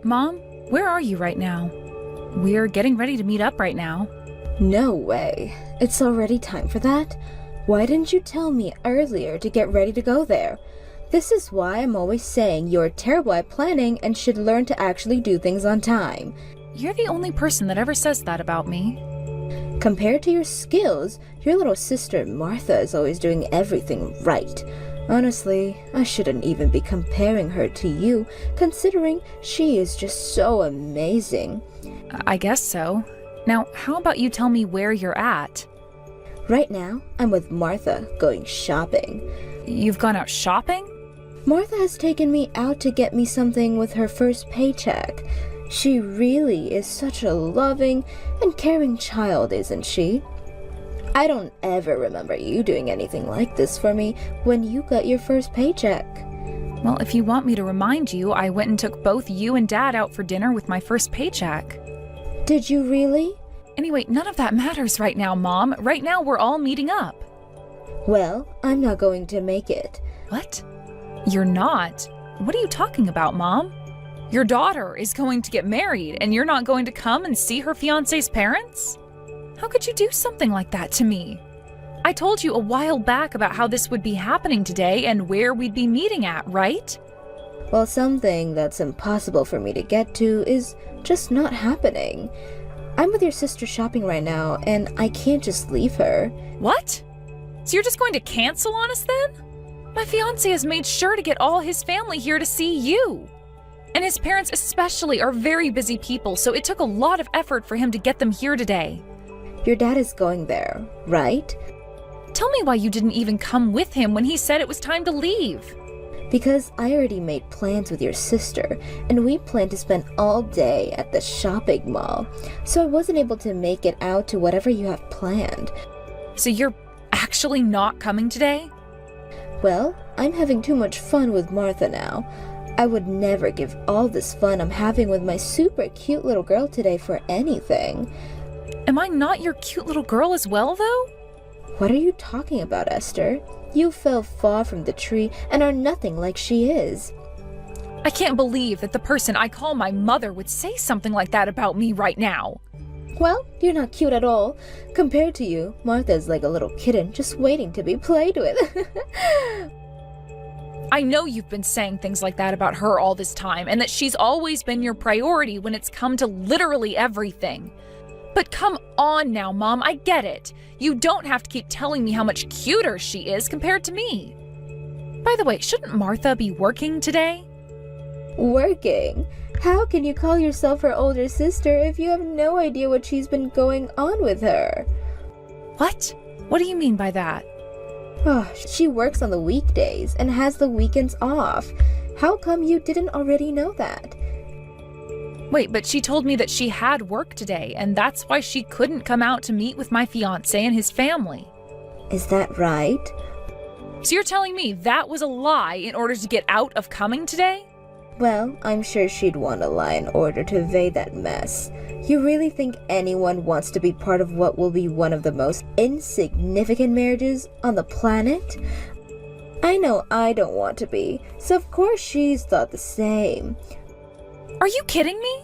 Mom, where are you right now? We're getting ready to meet up right now. No way. It's already time for that? Why didn't you tell me earlier to get ready to go there? This is why I'm always saying you're terrible at planning and should learn to actually do things on time. You're the only person that ever says that about me. Compared to your skills, your little sister Martha is always doing everything right. Honestly, I shouldn't even be comparing her to you, considering she is just so amazing. I guess so. Now, how about you tell me where you're at? Right now, I'm with Martha, going shopping. You've gone out shopping? Martha has taken me out to get me something with her first paycheck. She really is such a loving and caring child, isn't she? I don't ever remember you doing anything like this for me when you got your first paycheck. Well, if you want me to remind you, I went and took both you and Dad out for dinner with my first paycheck. Did you really? Anyway, none of that matters right now, Mom. Right now, we're all meeting up. Well, I'm not going to make it. What? You're not? What are you talking about, Mom? Your daughter is going to get married, and you're not going to come and see her fiancé's parents? How could you do something like that to me? I told you a while back about how this would be happening today and where we'd be meeting at, right? Well, something that's impossible for me to get to is just not happening. I'm with your sister shopping right now, and I can't just leave her. What? So you're just going to cancel on us then? My fiancé has made sure to get all his family here to see you. And his parents especially are very busy people, so it took a lot of effort for him to get them here today. Your dad is going there, right? Tell me why you didn't even come with him when he said it was time to leave. Because I already made plans with your sister, and we planned to spend all day at the shopping mall, so I wasn't able to make it out to whatever you have planned. So you're actually not coming today? Well, I'm having too much fun with Martha now. I would never give all this fun I'm having with my super cute little girl today for anything. Am I not your cute little girl as well, though? What are you talking about, Esther? You fell far from the tree and are nothing like she is. I can't believe that the person I call my mother would say something like that about me right now. Well, you're not cute at all. Compared to you, Martha's like a little kitten just waiting to be played with. I know you've been saying things like that about her all this time, and that she's always been your priority when it's come to literally everything. But come on now, Mom, I get it. You don't have to keep telling me how much cuter she is compared to me. By the way, shouldn't Martha be working today? Working? How can you call yourself her older sister if you have no idea what she's been going on with her? What? What do you mean by that? Oh, she works on the weekdays and has the weekends off. How come you didn't already know that? Wait, but she told me that she had work today, and that's why she couldn't come out to meet with my fiancé and his family. Is that right? So you're telling me that was a lie in order to get out of coming today? Well, I'm sure she'd want to lie in order to evade that mess. You really think anyone wants to be part of what will be one of the most insignificant marriages on the planet? I know I don't want to be, so of course she's thought the same. Are you kidding me?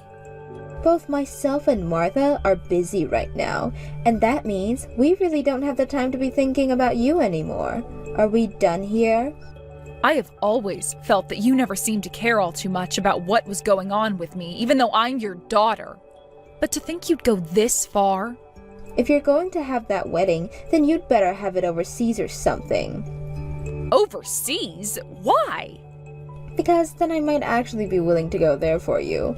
Both myself and Martha are busy right now, and that means we really don't have the time to be thinking about you anymore. Are we done here? I have always felt that you never seemed to care all too much about what was going on with me, even though I'm your daughter. But to think you'd go this far? If you're going to have that wedding, then you'd better have it overseas or something. Overseas? Why? Because then I might actually be willing to go there for you.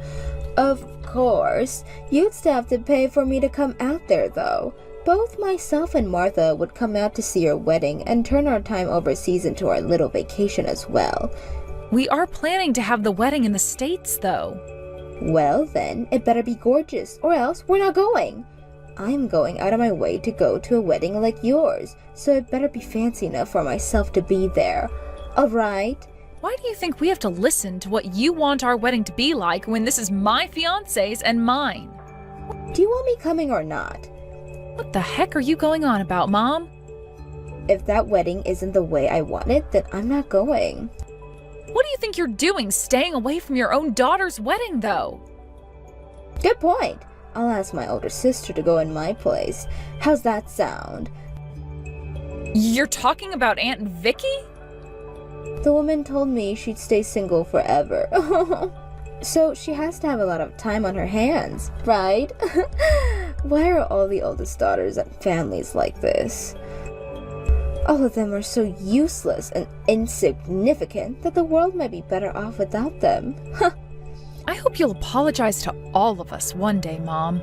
Of course, you'd still have to pay for me to come out there though. Both myself and Martha would come out to see your wedding and turn our time overseas into our little vacation as well. We are planning to have the wedding in the States though. Well then, it better be gorgeous or else we're not going. I'm going out of my way to go to a wedding like yours, so it better be fancy enough for myself to be there. Alright? Why do you think we have to listen to what you want our wedding to be like when this is my fiancé's and mine? Do you want me coming or not? What the heck are you going on about, Mom? If that wedding isn't the way I want it, then I'm not going. What do you think you're doing staying away from your own daughter's wedding, though? Good point. I'll ask my older sister to go in my place. How's that sound? You're talking about Aunt Vicky? The woman told me she'd stay single forever. So she has to have a lot of time on her hands, right? Why are all the oldest daughters and families like this? All of them are so useless and insignificant that the world might be better off without them. I hope you'll apologize to all of us one day, Mom.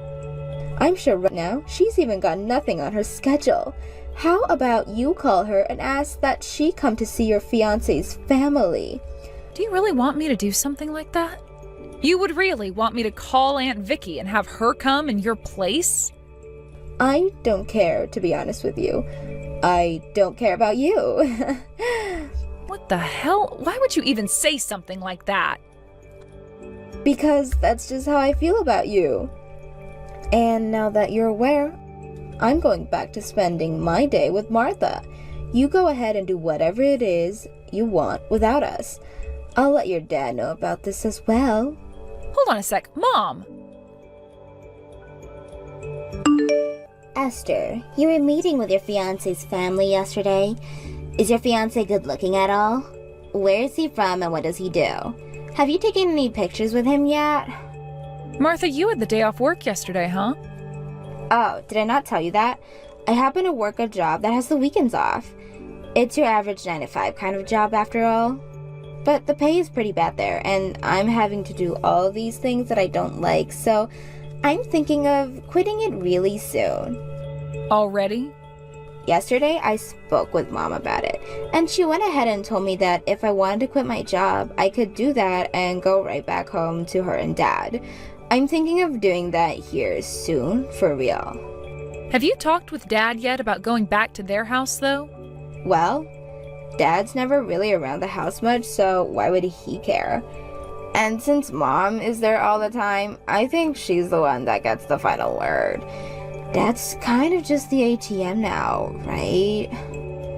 I'm sure right now she's even got nothing on her schedule. How about you call her and ask that she come to see your fiancé's family? Do you really want me to do something like that? You would really want me to call Aunt Vicky and have her come in your place? I don't care, to be honest with you. I don't care about you. What the hell? Why would you even say something like that? Because that's just how I feel about you. And now that you're aware, I'm going back to spending my day with Martha. You go ahead and do whatever it is you want without us. I'll let your dad know about this as well. Hold on a sec. Mom! Esther, you were meeting with your fiancé's family yesterday. Is your fiancé good looking at all? Where is he from and what does he do? Have you taken any pictures with him yet? Martha, you had the day off work yesterday, huh? Oh, did I not tell you that? I happen to work a job that has the weekends off. It's your average 9 to 5 kind of job after all. But the pay is pretty bad there, and I'm having to do all these things that I don't like, so I'm thinking of quitting it really soon. Already? Yesterday, I spoke with Mom about it, and she went ahead and told me that if I wanted to quit my job, I could do that and go right back home to her and Dad. I'm thinking of doing that here soon, for real. Have you talked with Dad yet about going back to their house, though? Well, Dad's never really around the house much, so why would he care? And since Mom is there all the time, I think she's the one that gets the final word. Dad's kind of just the ATM now, right?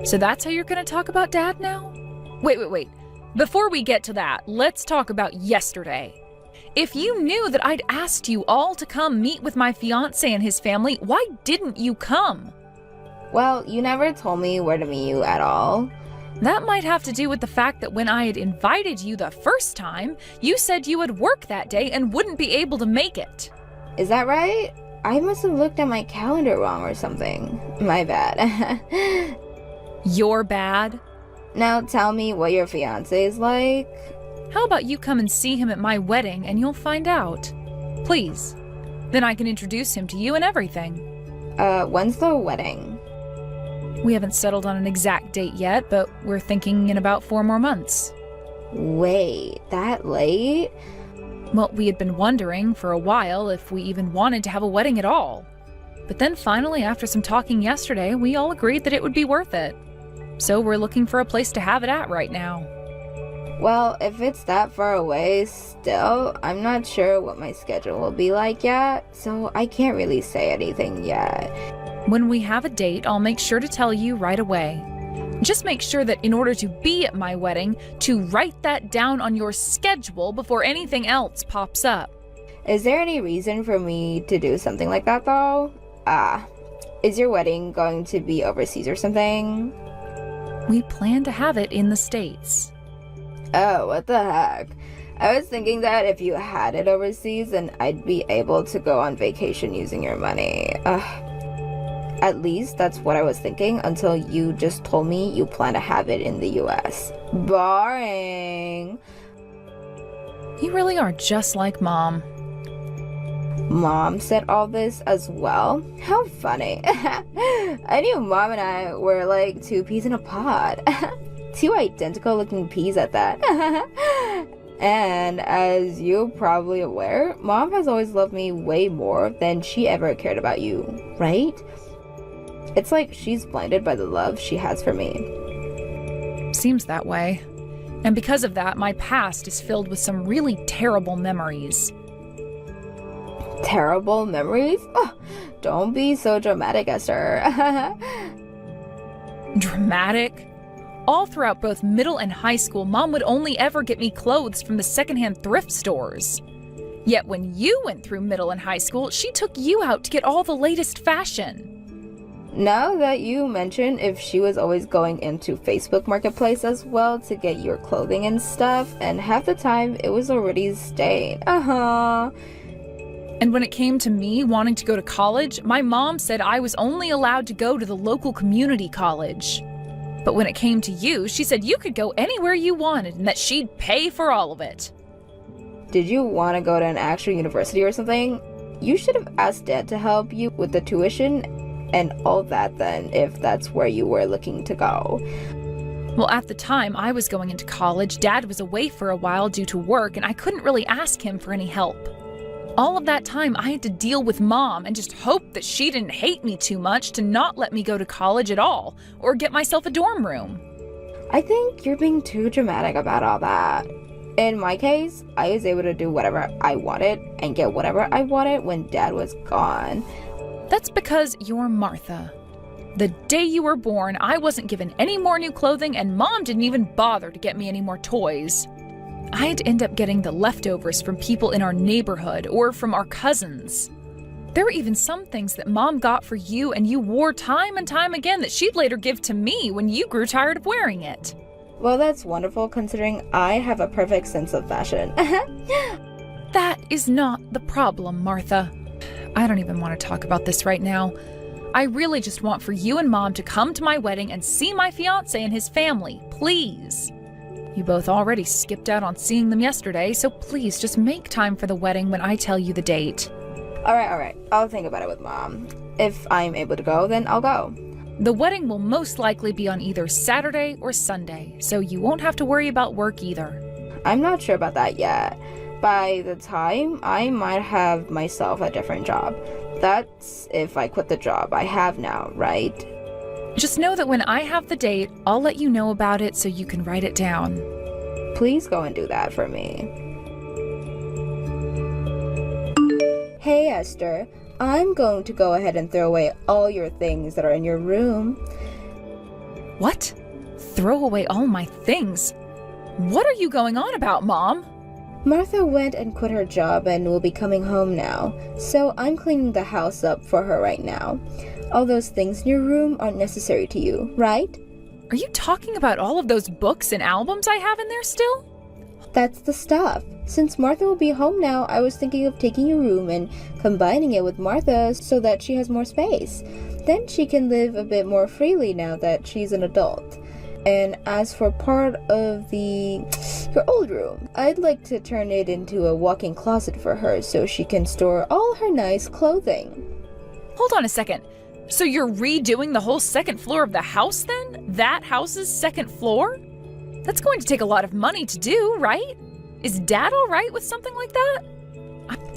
So that's how you're gonna talk about Dad now? Wait. Before we get to that, let's talk about yesterday. If you knew that I'd asked you all to come meet with my fiancé and his family, why didn't you come? Well, you never told me where to meet you at all. That might have to do with the fact that when I had invited you the first time, you said you would work that day and wouldn't be able to make it. Is that right? I must have looked at my calendar wrong or something. My bad. You're bad? Now tell me what your fiancé is like. How about you come and see him at my wedding and you'll find out? Please. Then I can introduce him to you and everything. When's the wedding? We haven't settled on an exact date yet, but we're thinking in about 4 more months. Wait, that late? Well, we had been wondering for a while if we even wanted to have a wedding at all. But then finally, after some talking yesterday, we all agreed that it would be worth it. So we're looking for a place to have it at right now. Well, if it's that far away still, I'm not sure what my schedule will be like yet, so I can't really say anything yet. When we have a date, I'll make sure to tell you right away. Just make sure that in order to be at my wedding, to write that down on your schedule before anything else pops up. Is there any reason for me to do something like that though? Is your wedding going to be overseas or something? We plan to have it in the States. Oh, what the heck? I was thinking that if you had it overseas, then I'd be able to go on vacation using your money. At least that's what I was thinking until you just told me you plan to have it in the US. Boring. You really are just like Mom. Mom said all this as well? How funny. I knew Mom and I were like 2 peas in a pod. 2 identical looking peas at that. And as you're probably aware, Mom has always loved me way more than she ever cared about you, right? It's like she's blinded by the love she has for me. Seems that way. And because of that, my past is filled with some really terrible memories. Terrible memories? Oh, don't be so dramatic, Esther. Dramatic? All throughout both middle and high school, Mom would only ever get me clothes from the secondhand thrift stores. Yet when you went through middle and high school, she took you out to get all the latest fashion. Now that you mention if she was always going into Facebook Marketplace as well to get your clothing and stuff, and half the time it was already stained. And when it came to me wanting to go to college, my mom said I was only allowed to go to the local community college. But when it came to you, she said you could go anywhere you wanted and that she'd pay for all of it. Did you want to go to an actual university or something? You should have asked Dad to help you with the tuition and all that then, if that's where you were looking to go. Well, at the time I was going into college, Dad was away for a while due to work, and I couldn't really ask him for any help. All of that time I had to deal with Mom and just hope that she didn't hate me too much to not let me go to college at all, or get myself a dorm room. I think you're being too dramatic about all that. In my case, I was able to do whatever I wanted and get whatever I wanted when Dad was gone. That's because you're Martha. The day you were born, I wasn't given any more new clothing, and Mom didn't even bother to get me any more toys. I'd end up getting the leftovers from people in our neighborhood or from our cousins. There were even some things that Mom got for you and you wore time and time again that she'd later give to me when you grew tired of wearing it. Well, that's wonderful considering I have a perfect sense of fashion. That is not the problem, Martha. I don't even want to talk about this right now. I really just want for you and Mom to come to my wedding and see my fiancé and his family, please. You both already skipped out on seeing them yesterday, so please just make time for the wedding when I tell you the date. Alright. I'll think about it with Mom. If I'm able to go, then I'll go. The wedding will most likely be on either Saturday or Sunday, so you won't have to worry about work either. I'm not sure about that yet. By the time, I might have myself a different job. That's if I quit the job I have now, right? Just know that when I have the date, I'll let you know about it so you can write it down. Please go and do that for me. Hey, Esther. I'm going to go ahead and throw away all your things that are in your room. What? Throw away all my things? What are you going on about, Mom? Martha went and quit her job and will be coming home now, so I'm cleaning the house up for her right now. All those things in your room aren't necessary to you, right? Are you talking about all of those books and albums I have in there still? That's the stuff. Since Martha will be home now, I was thinking of taking your room and combining it with Martha's so that she has more space. Then she can live a bit more freely now that she's an adult. And as for part of your old room, I'd like to turn it into a walk-in closet for her so she can store all her nice clothing. Hold on a second. So you're redoing the whole second floor of the house then? That house's second floor? That's going to take a lot of money to do, right? Is Dad all right with something like that?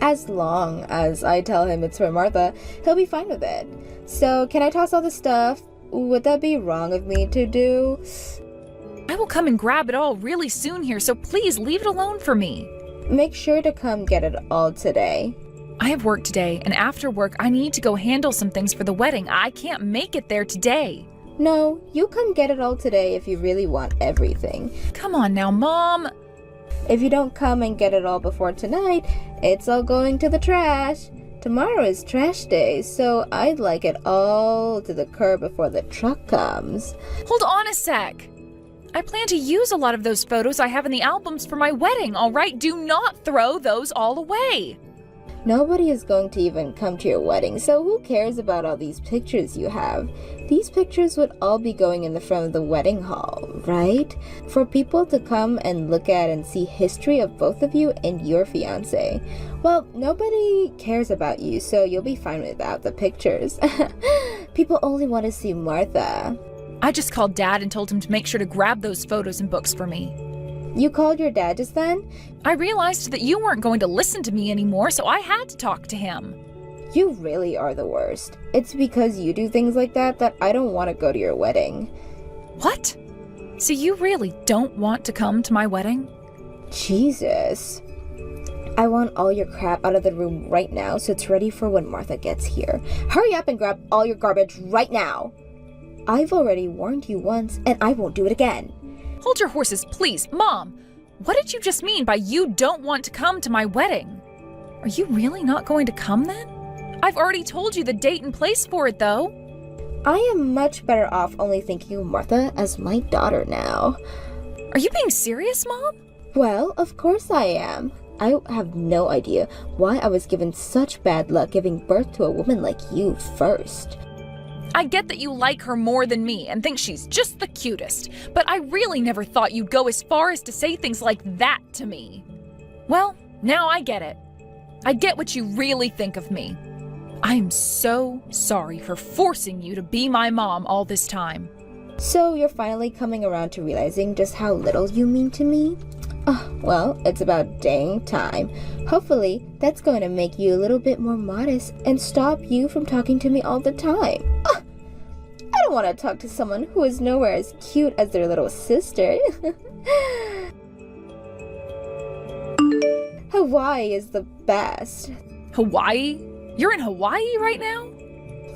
As long as I tell him it's for Martha, he'll be fine with it. So can I toss all the stuff? Would that be wrong of me to do? I will come and grab it all really soon here, so please leave it alone for me. Make sure to come get it all today. I have work today, and after work I need to go handle some things for the wedding. I can't make it there today. No, you come get it all today if you really want everything. Come on now, Mom. If you don't come and get it all before tonight, it's all going to the trash. Tomorrow is trash day, so I'd like it all to the curb before the truck comes. Hold on a sec. I plan to use a lot of those photos I have in the albums for my wedding, all right? Do not throw those all away. Nobody is going to even come to your wedding, so who cares about all these pictures you have? These pictures would all be going in the front of the wedding hall, right? For people to come and look at and see history of both of you and your fiancé. Well, nobody cares about you, so you'll be fine without the pictures. People only want to see Martha. I just called Dad and told him to make sure to grab those photos and books for me. You called your dad just then? I realized that you weren't going to listen to me anymore, so I had to talk to him. You really are the worst. It's because you do things like that that I don't want to go to your wedding. What? So you really don't want to come to my wedding? Jesus. I want all your crap out of the room right now so it's ready for when Martha gets here. Hurry up and grab all your garbage right now. I've already warned you once, and I won't do it again. Hold your horses, please. Mom, what did you just mean by you don't want to come to my wedding? Are you really not going to come then? I've already told you the date and place for it, though. I am much better off only thinking of Martha as my daughter now. Are you being serious, Mom? Well, of course I am. I have no idea why I was given such bad luck giving birth to a woman like you first. I get that you like her more than me and think she's just the cutest, but I really never thought you'd go as far as to say things like that to me. Well, now I get it. I get what you really think of me. I am so sorry for forcing you to be my mom all this time. So you're finally coming around to realizing just how little you mean to me? Oh, well, it's about dang time. Hopefully, that's going to make you a little bit more modest and stop you from talking to me all the time. I don't want to talk to someone who is nowhere as cute as their little sister. Hawaii is the best. Hawaii? You're in Hawaii right now?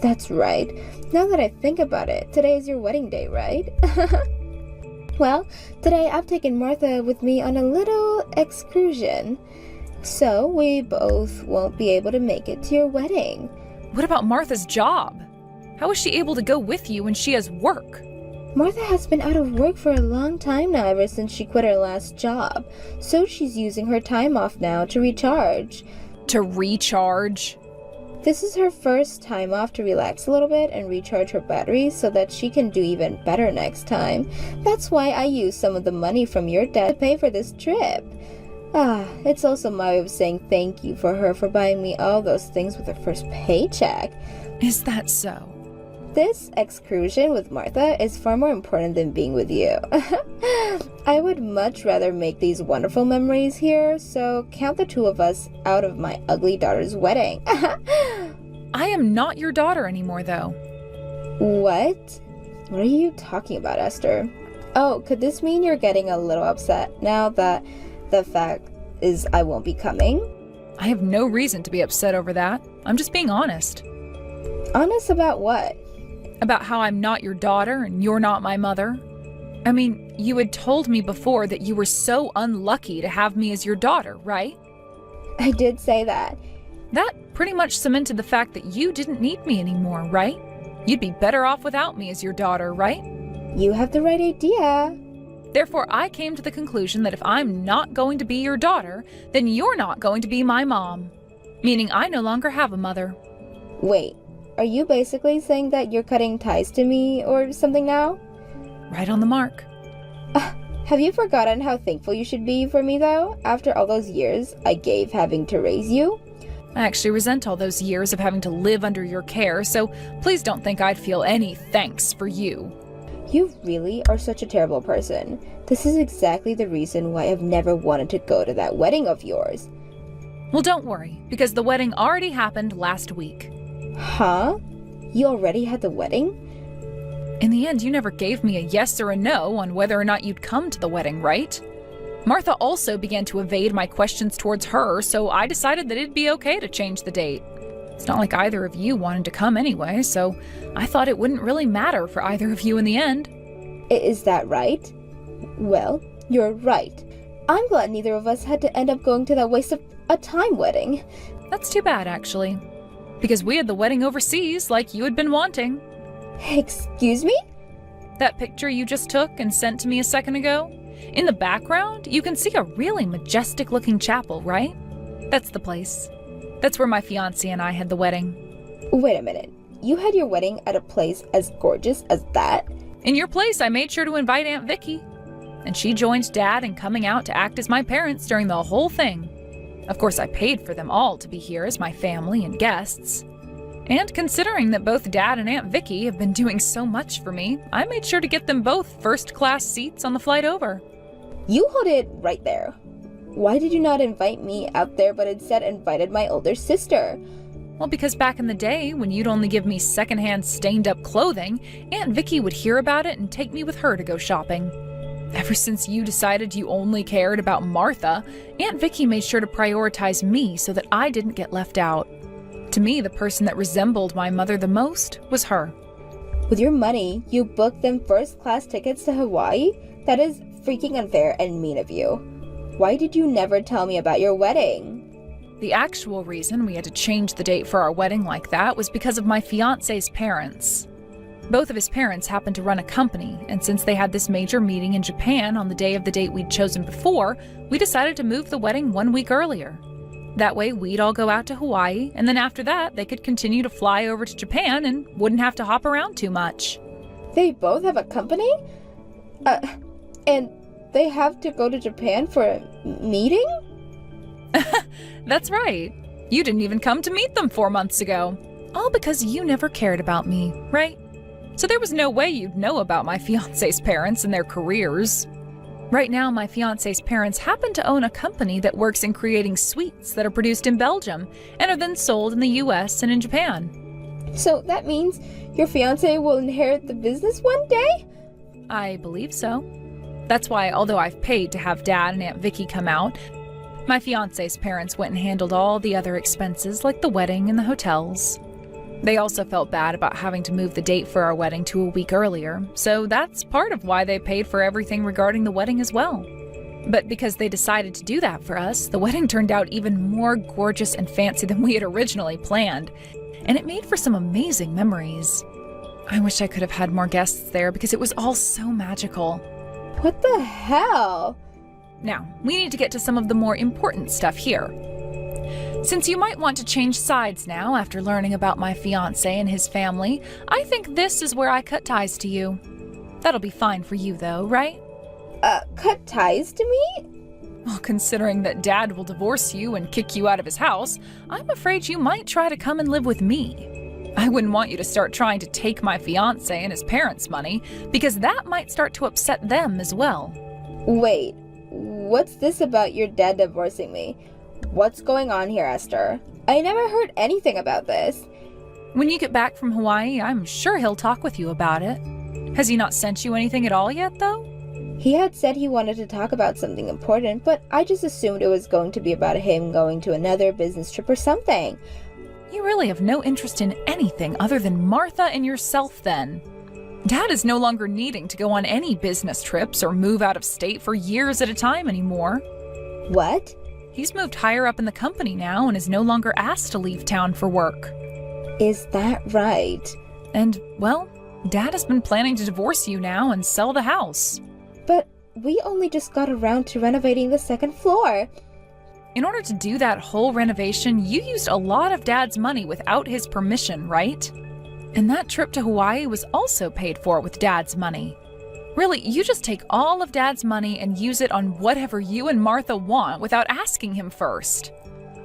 That's right. Now that I think about it, today is your wedding day, right? Well, today I've taken Martha with me on a little excursion. So we both won't be able to make it to your wedding. What about Martha's job? How is she able to go with you when she has work? Martha has been out of work for a long time now, ever since she quit her last job. So she's using her time off now to recharge. To recharge? This is her first time off to relax a little bit and recharge her batteries so that she can do even better next time. That's why I used some of the money from your dad to pay for this trip. It's also my way of saying thank you for her for buying me all those things with her first paycheck. Is that so? This excursion with Martha is far more important than being with you. I would much rather make these wonderful memories here, so count the two of us out of my ugly daughter's wedding. I am not your daughter anymore, though. What? What are you talking about, Esther? Oh, could this mean you're getting a little upset now that the fact is I won't be coming? I have no reason to be upset over that. I'm just being honest. Honest about what? About how I'm not your daughter and you're not my mother. I mean, you had told me before that you were so unlucky to have me as your daughter, right? I did say that. That pretty much cemented the fact that you didn't need me anymore, right? You'd be better off without me as your daughter, right? You have the right idea. Therefore, I came to the conclusion that if I'm not going to be your daughter, then you're not going to be my mom. Meaning I no longer have a mother. Wait, are you basically saying that you're cutting ties to me or something now? Right on the mark. Have you forgotten how thankful you should be for me, though, after all those years I gave having to raise you? I actually resent all those years of having to live under your care, so please don't think I'd feel any thanks for you. You really are such a terrible person. This is exactly the reason why I've never wanted to go to that wedding of yours. Well, don't worry, because the wedding already happened last week. Huh? You already had the wedding? In the end, you never gave me a yes or a no on whether or not you'd come to the wedding, right? Martha also began to evade my questions towards her, so I decided that it'd be okay to change the date. It's not like either of you wanted to come anyway, so I thought it wouldn't really matter for either of you in the end. Is that right? Well, you're right. I'm glad neither of us had to end up going to that waste of a time wedding. That's too bad, actually. Because we had the wedding overseas, like you had been wanting. Excuse me? That picture you just took and sent to me a second ago? In the background, you can see a really majestic-looking chapel, right? That's the place. That's where my fiancé and I had the wedding. Wait a minute. You had your wedding at a place as gorgeous as that? In your place, I made sure to invite Aunt Vicky. And she joined Dad in coming out to act as my parents during the whole thing. Of course, I paid for them all to be here as my family and guests. And considering that both Dad and Aunt Vicky have been doing so much for me, I made sure to get them both first-class seats on the flight over. You hold it right there. Why did you not invite me out there but instead invited my older sister? Well, because back in the day, when you'd only give me secondhand stained-up clothing, Aunt Vicky would hear about it and take me with her to go shopping. Ever since you decided you only cared about Martha, Aunt Vicky made sure to prioritize me so that I didn't get left out. To me, the person that resembled my mother the most was her. With your money, you booked them first-class tickets to Hawaii? That is freaking unfair and mean of you. Why did you never tell me about your wedding? The actual reason we had to change the date for our wedding like that was because of my fiancé's parents. Both of his parents happened to run a company, and since they had this major meeting in Japan on the day of the date we'd chosen before, we decided to move the wedding 1 week earlier. That way we'd all go out to Hawaii, and then after that they could continue to fly over to Japan and wouldn't have to hop around too much. They both have a company? And they have to go to Japan for a meeting? That's right. You didn't even come to meet them 4 months ago. All because you never cared about me, right? So there was no way you'd know about my fiancé's parents and their careers. Right now, my fiancé's parents happen to own a company that works in creating sweets that are produced in Belgium and are then sold in the US and in Japan. So that means your fiancé will inherit the business one day? I believe so. That's why, although I've paid to have Dad and Aunt Vicky come out, my fiancé's parents went and handled all the other expenses like the wedding and the hotels. They also felt bad about having to move the date for our wedding to a week earlier, so that's part of why they paid for everything regarding the wedding as well. But because they decided to do that for us, the wedding turned out even more gorgeous and fancy than we had originally planned, and it made for some amazing memories. I wish I could have had more guests there because it was all so magical. What the hell? Now, we need to get to some of the more important stuff here. Since you might want to change sides now after learning about my fiancé and his family, I think this is where I cut ties to you. That'll be fine for you though, right? Cut ties to me? Well, considering that Dad will divorce you and kick you out of his house, I'm afraid you might try to come and live with me. I wouldn't want you to start trying to take my fiancé and his parents' money, because that might start to upset them as well. Wait, what's this about your dad divorcing me? What's going on here, Esther? I never heard anything about this. When you get back from Hawaii, I'm sure he'll talk with you about it. Has he not sent you anything at all yet, though? He had said he wanted to talk about something important, but I just assumed it was going to be about him going to another business trip or something. You really have no interest in anything other than Martha and yourself, then. Dad is no longer needing to go on any business trips or move out of state for years at a time anymore. What? He's moved higher up in the company now and is no longer asked to leave town for work. Is that right? And, well, Dad has been planning to divorce you now and sell the house. But we only just got around to renovating the second floor. In order to do that whole renovation, you used a lot of Dad's money without his permission, right? And that trip to Hawaii was also paid for with Dad's money. Really, you just take all of Dad's money and use it on whatever you and Martha want without asking him first.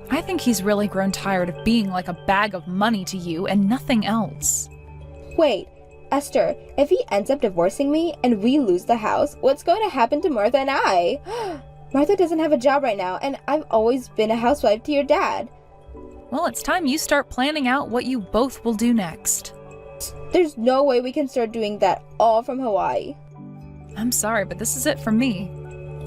I think he's really grown tired of being like a bag of money to you and nothing else. Wait, Esther, if he ends up divorcing me and we lose the house, what's going to happen to Martha and I? Martha doesn't have a job right now, and I've always been a housewife to your dad. Well, it's time you start planning out what you both will do next. There's no way we can start doing that all from Hawaii. I'm sorry, but this is it for me.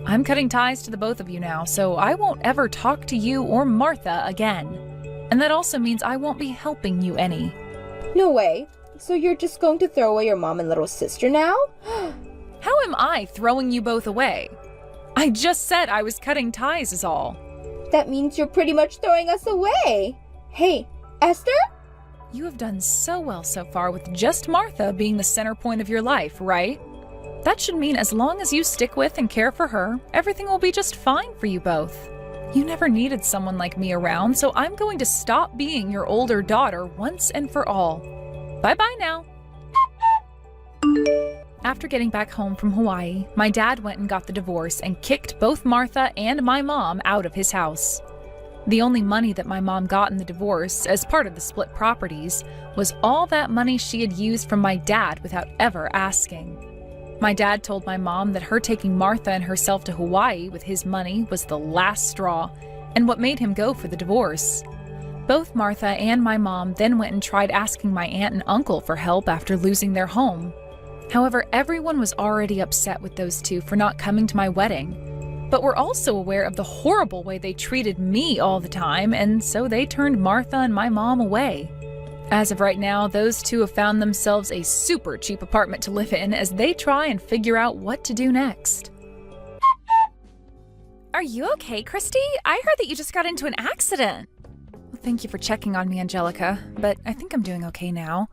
I'm cutting ties to the both of you now, so I won't ever talk to you or Martha again. And that also means I won't be helping you any. No way. So you're just going to throw away your mom and little sister now? How am I throwing you both away? I just said I was cutting ties is all. That means you're pretty much throwing us away. Hey, Esther? You have done so well so far with just Martha being the center point of your life, right? That should mean as long as you stick with and care for her, everything will be just fine for you both. You never needed someone like me around, so I'm going to stop being your older daughter once and for all. Bye-bye now. After getting back home from Hawaii, my dad went and got the divorce and kicked both Martha and my mom out of his house. The only money that my mom got in the divorce, as part of the split properties, was all that money she had used from my dad without ever asking. My dad told my mom that her taking Martha and herself to Hawaii with his money was the last straw, and what made him go for the divorce. Both Martha and my mom then went and tried asking my aunt and uncle for help after losing their home. However, everyone was already upset with those two for not coming to my wedding, but were also aware of the horrible way they treated me all the time, and so they turned Martha and my mom away. As of right now, those two have found themselves a super cheap apartment to live in as they try and figure out what to do next. Are you okay, Christy? I heard that you just got into an accident. Well, thank you for checking on me, Angelica, but I think I'm doing okay now.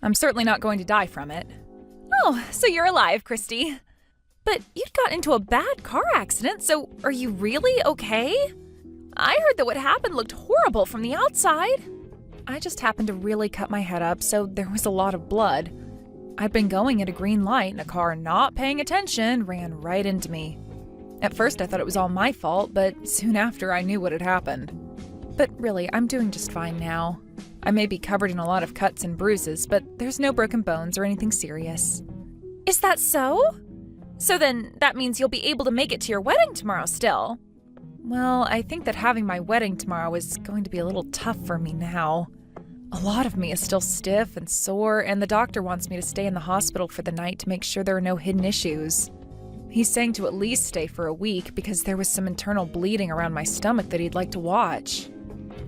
I'm certainly not going to die from it. Oh, so you're alive, Christy. But you got into a bad car accident, so are you really okay? I heard that what happened looked horrible from the outside. I just happened to really cut my head up, so there was a lot of blood. I'd been going at a green light and a car not paying attention ran right into me. At first I thought it was all my fault, but soon after I knew what had happened. But really, I'm doing just fine now. I may be covered in a lot of cuts and bruises, but there's no broken bones or anything serious. Is that so? So then that means you'll be able to make it to your wedding tomorrow still. Well, I think that having my wedding tomorrow is going to be a little tough for me now. A lot of me is still stiff and sore, and the doctor wants me to stay in the hospital for the night to make sure there are no hidden issues. He's saying to at least stay for a week because there was some internal bleeding around my stomach that he'd like to watch.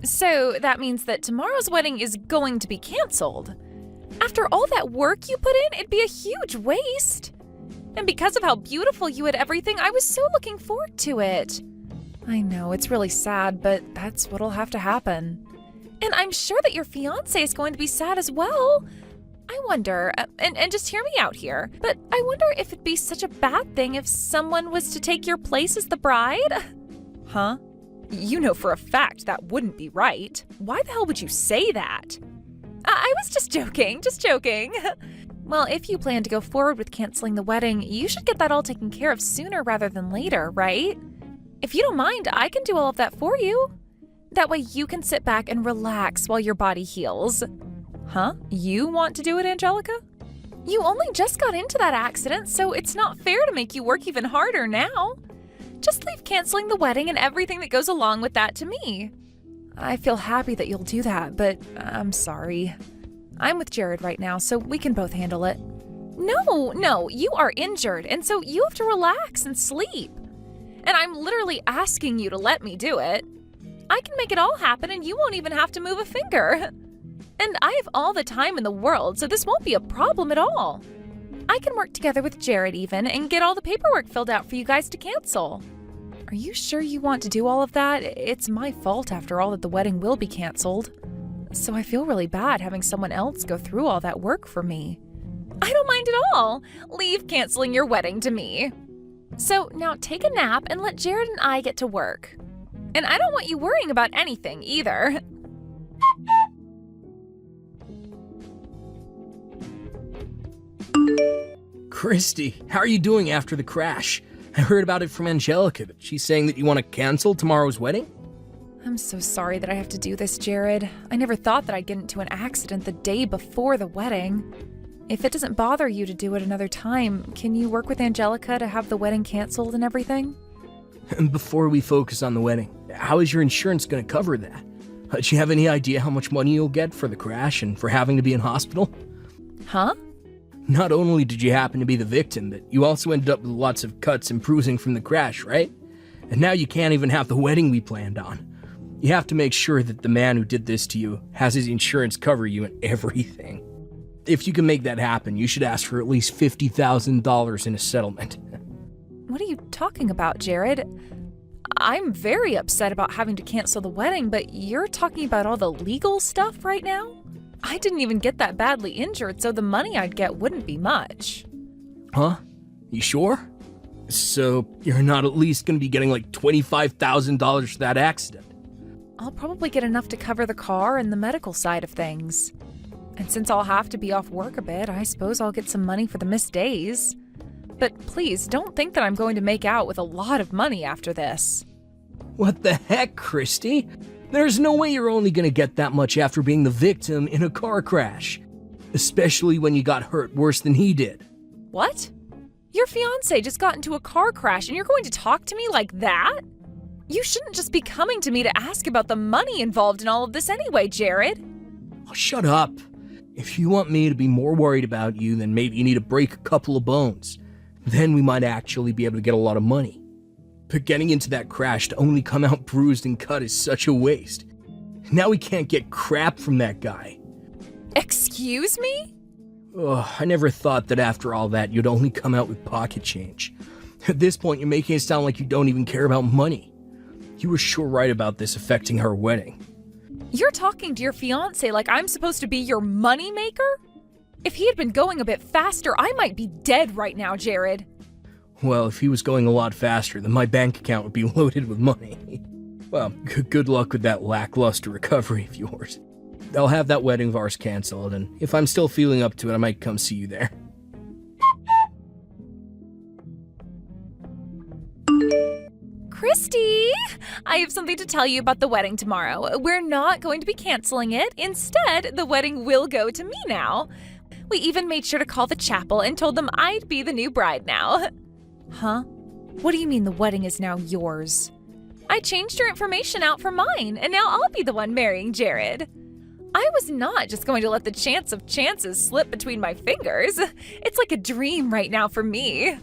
So that means that tomorrow's wedding is going to be canceled. After all that work you put in, it'd be a huge waste. And because of how beautiful you had everything, I was so looking forward to it. I know, it's really sad, but that's what'll have to happen. And I'm sure that your fiancé is going to be sad as well. I wonder, and just hear me out here, but I wonder if it'd be such a bad thing if someone was to take your place as the bride? Huh? You know for a fact that wouldn't be right. Why the hell would you say that? I was just joking. Well, if you plan to go forward with canceling the wedding, you should get that all taken care of sooner rather than later, right? If you don't mind, I can do all of that for you. That way you can sit back and relax while your body heals. Huh? You want to do it, Angelica? You only just got into that accident, so it's not fair to make you work even harder now. Just leave canceling the wedding and everything that goes along with that to me. I feel happy that you'll do that, but I'm sorry. I'm with Jared right now, so we can both handle it. No, you are injured, and so you have to relax and sleep. And I'm literally asking you to let me do it. I can make it all happen and you won't even have to move a finger. And I have all the time in the world, so this won't be a problem at all. I can work together with Jared even and get all the paperwork filled out for you guys to cancel. Are you sure you want to do all of that? It's my fault after all that the wedding will be canceled. So I feel really bad having someone else go through all that work for me. I don't mind at all. Leave canceling your wedding to me. So now take a nap and let Jared and I get to work. And I don't want you worrying about anything either. Christy, how are you doing after the crash? I heard about it from Angelica, but she's saying that you want to cancel tomorrow's wedding? I'm so sorry that I have to do this, Jared. I never thought that I'd get into an accident the day before the wedding. If it doesn't bother you to do it another time, can you work with Angelica to have the wedding canceled and everything? And before we focus on the wedding, how is your insurance going to cover that? Do you have any idea how much money you'll get for the crash and for having to be in hospital? Huh? Not only did you happen to be the victim, but you also ended up with lots of cuts and bruising from the crash, right? And now you can't even have the wedding we planned on. You have to make sure that the man who did this to you has his insurance cover you and everything. If you can make that happen, you should ask for at least $50,000 in a settlement. What are you talking about, Jared? I'm very upset about having to cancel the wedding, but you're talking about all the legal stuff right now? I didn't even get that badly injured, so the money I'd get wouldn't be much. Huh? You sure? So you're not at least going to be getting like $25,000 for that accident? I'll probably get enough to cover the car and the medical side of things. And since I'll have to be off work a bit, I suppose I'll get some money for the missed days. But please, don't think that I'm going to make out with a lot of money after this. What the heck, Christy? There's no way you're only going to get that much after being the victim in a car crash. Especially when you got hurt worse than he did. What? Your fiancé just got into a car crash and you're going to talk to me like that? You shouldn't just be coming to me to ask about the money involved in all of this anyway, Jared. Oh, shut up. If you want me to be more worried about you, then maybe you need to break a couple of bones. Then we might actually be able to get a lot of money. But getting into that crash to only come out bruised and cut is such a waste. Now we can't get crap from that guy. Excuse me? Ugh, I never thought that after all that you'd only come out with pocket change. At this point, you're making it sound like you don't even care about money. You were sure right about this affecting her wedding. You're talking to your fiancé like I'm supposed to be your money maker? If he had been going a bit faster, I might be dead right now, Jared. Well, if he was going a lot faster, then my bank account would be loaded with money. Well, good luck with that lackluster recovery of yours. I'll have that wedding of ours canceled, and if I'm still feeling up to it, I might come see you there. Christy, I have something to tell you about the wedding tomorrow. We're not going to be canceling it. Instead, the wedding will go to me now. We even made sure to call the chapel and told them I'd be the new bride now. Huh? What do you mean the wedding is now yours? I changed your information out for mine, and now I'll be the one marrying Jared. I was not just going to let the chance of chances slip between my fingers. It's like a dream right now for me.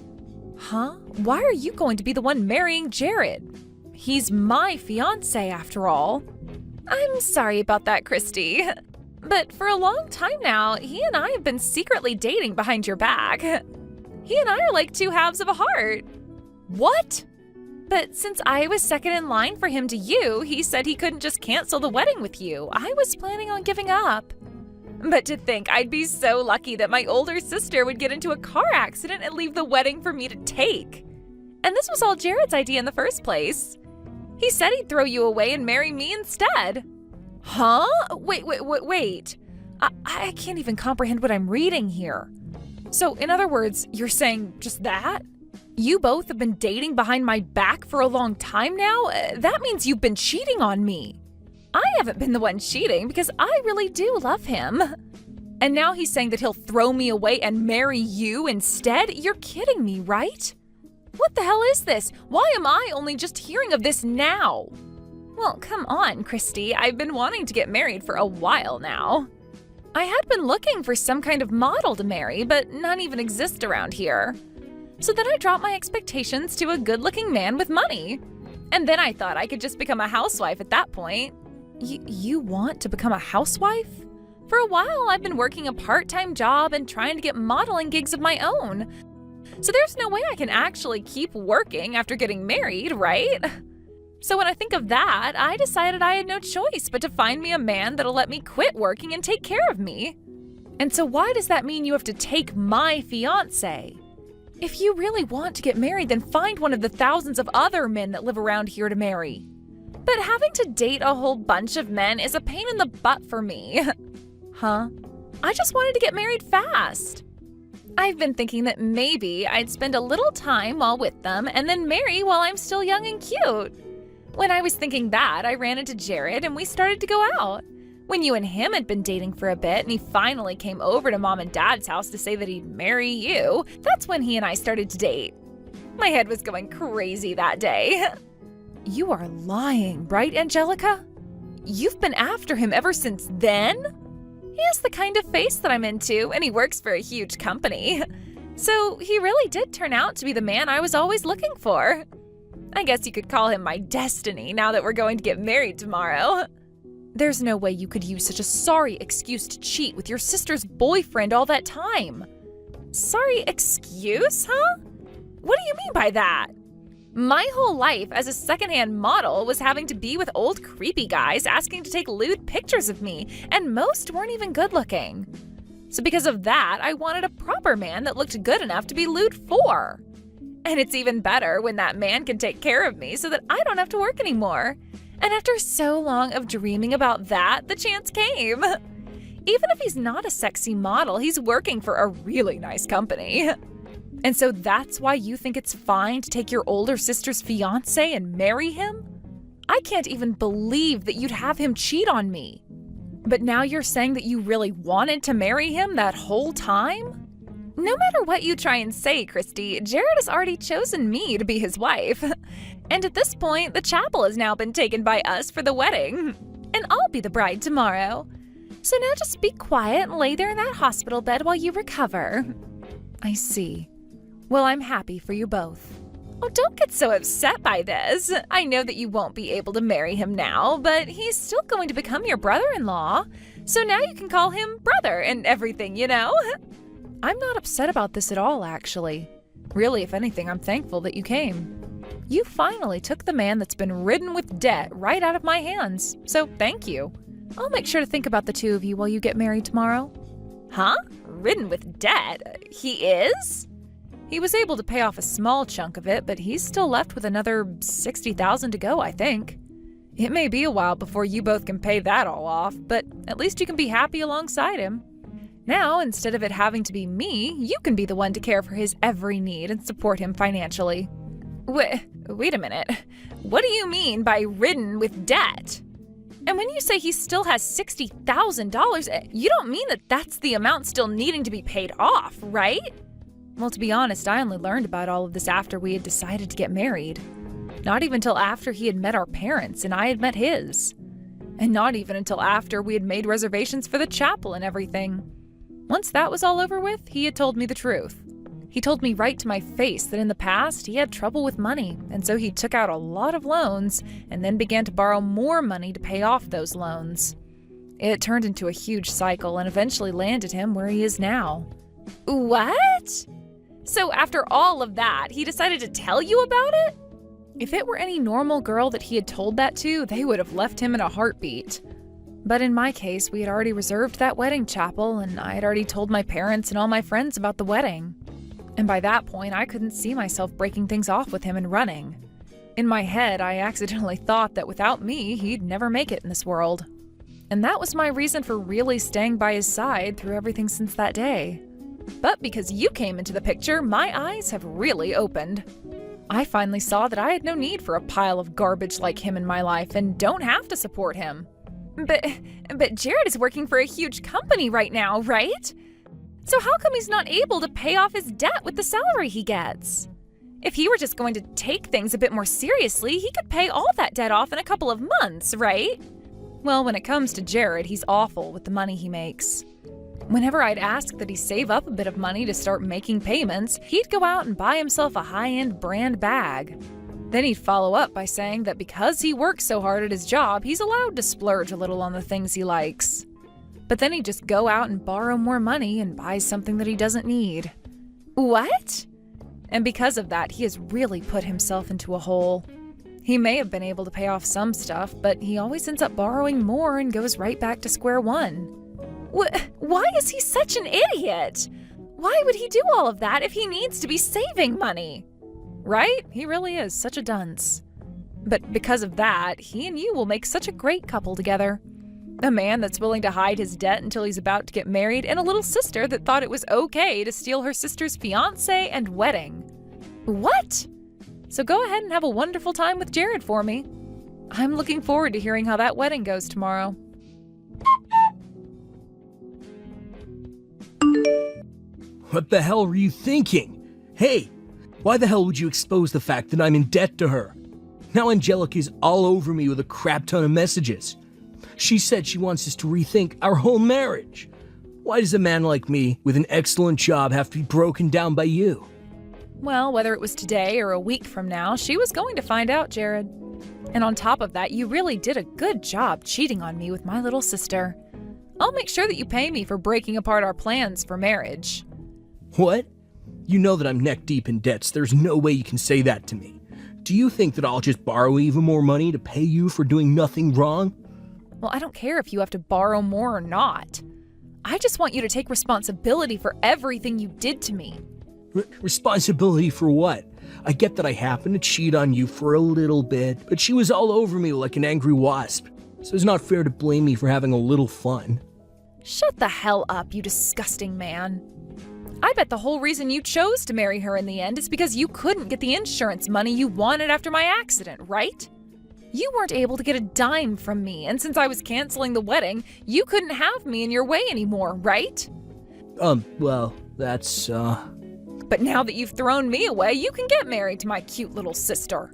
Huh? Why are you going to be the one marrying Jared? He's my fiancé after all. I'm sorry about that, Christy. But for a long time now, he and I have been secretly dating behind your back. He and I are like two halves of a heart. What? But since I was second in line for him to you, he said he couldn't just cancel the wedding with you. I was planning on giving up. But to think I'd be so lucky that my older sister would get into a car accident and leave the wedding for me to take. And this was all Jared's idea in the first place. He said he'd throw you away and marry me instead. Huh? Wait. I can't even comprehend what I'm reading here. So, in other words, you're saying just that? You both have been dating behind my back for a long time now? That means you've been cheating on me. I haven't been the one cheating because I really do love him. And now he's saying that he'll throw me away and marry you instead? You're kidding me, right? What the hell is this? Why am I only just hearing of this now? Well, come on, Christy. I've been wanting to get married for a while now. I had been looking for some kind of model to marry, but none even exist around here. So then I dropped my expectations to a good-looking man with money. And then I thought I could just become a housewife at that point. You want to become a housewife? For a while, I've been working a part-time job and trying to get modeling gigs of my own. So there's no way I can actually keep working after getting married, right? So when I think of that, I decided I had no choice but to find me a man that'll let me quit working and take care of me. And so why does that mean you have to take my fiancé? If you really want to get married, then find one of the thousands of other men that live around here to marry. But having to date a whole bunch of men is a pain in the butt for me. Huh? I just wanted to get married fast. I've been thinking that maybe I'd spend a little time while with them and then marry while I'm still young and cute. When I was thinking that, I ran into Jared and we started to go out. When you and him had been dating for a bit and he finally came over to Mom and Dad's house to say that he'd marry you, that's when he and I started to date. My head was going crazy that day. You are lying, right, Angelica? You've been after him ever since then? He has the kind of face that I'm into, and he works for a huge company. So he really did turn out to be the man I was always looking for. I guess you could call him my destiny now that we're going to get married tomorrow. There's no way you could use such a sorry excuse to cheat with your sister's boyfriend all that time. Sorry excuse, huh? What do you mean by that? My whole life as a secondhand model was having to be with old creepy guys asking to take lewd pictures of me, and most weren't even good looking. So because of that, I wanted a proper man that looked good enough to be lewd for. And it's even better when that man can take care of me so that I don't have to work anymore. And after so long of dreaming about that, the chance came. Even if he's not a sexy model, he's working for a really nice company. And so that's why you think it's fine to take your older sister's fiancé and marry him? I can't even believe that you'd have him cheat on me. But now you're saying that you really wanted to marry him that whole time? No matter what you try and say, Christy, Jared has already chosen me to be his wife. And at this point, the chapel has now been taken by us for the wedding. And I'll be the bride tomorrow. So now just be quiet and lay there in that hospital bed while you recover. I see. Well, I'm happy for you both. Oh, don't get so upset by this. I know that you won't be able to marry him now, but he's still going to become your brother-in-law. So now you can call him brother and everything, you know? I'm not upset about this at all, actually. Really, if anything, I'm thankful that you came. You finally took the man that's been ridden with debt right out of my hands, so thank you. I'll make sure to think about the two of you while you get married tomorrow. Huh? Ridden with debt? He is? He was able to pay off a small chunk of it, but he's still left with another $60,000 to go, I think. It may be a while before you both can pay that all off, but at least you can be happy alongside him. Now, instead of it having to be me, you can be the one to care for his every need and support him financially. Wait a minute. What do you mean by ridden with debt? And when you say he still has $60,000, you don't mean that that's the amount still needing to be paid off, right? Well, to be honest, I only learned about all of this after we had decided to get married. Not even till after he had met our parents and I had met his. And not even until after we had made reservations for the chapel and everything. Once that was all over with, he had told me the truth. He told me right to my face that in the past he had trouble with money, and so he took out a lot of loans and then began to borrow more money to pay off those loans. It turned into a huge cycle and eventually landed him where he is now. What? So after all of that, he decided to tell you about it? If it were any normal girl that he had told that to, they would have left him in a heartbeat. But in my case, we had already reserved that wedding chapel, and I had already told my parents and all my friends about the wedding. And by that point, I couldn't see myself breaking things off with him and running. In my head, I accidentally thought that without me, he'd never make it in this world. And that was my reason for really staying by his side through everything since that day. But because you came into the picture, my eyes have really opened. I finally saw that I had no need for a pile of garbage like him in my life and don't have to support him. But Jared is working for a huge company right now, right? So how come he's not able to pay off his debt with the salary he gets? If he were just going to take things a bit more seriously, he could pay all that debt off in a couple of months, right? Well, when it comes to Jared, he's awful with the money he makes. Whenever I'd ask that he save up a bit of money to start making payments, he'd go out and buy himself a high-end brand bag. Then he'd follow up by saying that because he works so hard at his job, he's allowed to splurge a little on the things he likes. But then he'd just go out and borrow more money and buy something that he doesn't need. What? And because of that, he has really put himself into a hole. He may have been able to pay off some stuff, but he always ends up borrowing more and goes right back to square one. Why is he such an idiot? Why would he do all of that if he needs to be saving money? Right? He really is such a dunce. But because of that, he and you will make such a great couple together. A man that's willing to hide his debt until he's about to get married, and a little sister that thought it was okay to steal her sister's fiancé and wedding. What? So go ahead and have a wonderful time with Jared for me. I'm looking forward to hearing how that wedding goes tomorrow. What the hell were you thinking? Hey, why the hell would you expose the fact that I'm in debt to her? Now Angelica's all over me with a crap ton of messages. She said she wants us to rethink our whole marriage. Why does a man like me, with an excellent job, have to be broken down by you? Well, whether it was today or a week from now, she was going to find out, Jared. And on top of that, you really did a good job cheating on me with my little sister. I'll make sure that you pay me for breaking apart our plans for marriage. What? You know that I'm neck deep in debts. There's no way you can say that to me. Do you think that I'll just borrow even more money to pay you for doing nothing wrong? Well, I don't care if you have to borrow more or not. I just want you to take responsibility for everything you did to me. Responsibility for what? I get that I happened to cheat on you for a little bit, but she was all over me like an angry wasp. So it's not fair to blame me for having a little fun. Shut the hell up, you disgusting man. I bet the whole reason you chose to marry her in the end is because you couldn't get the insurance money you wanted after my accident, right? You weren't able to get a dime from me, and since I was canceling the wedding, you couldn't have me in your way anymore, right? Well, that's, But now that you've thrown me away, you can get married to my cute little sister.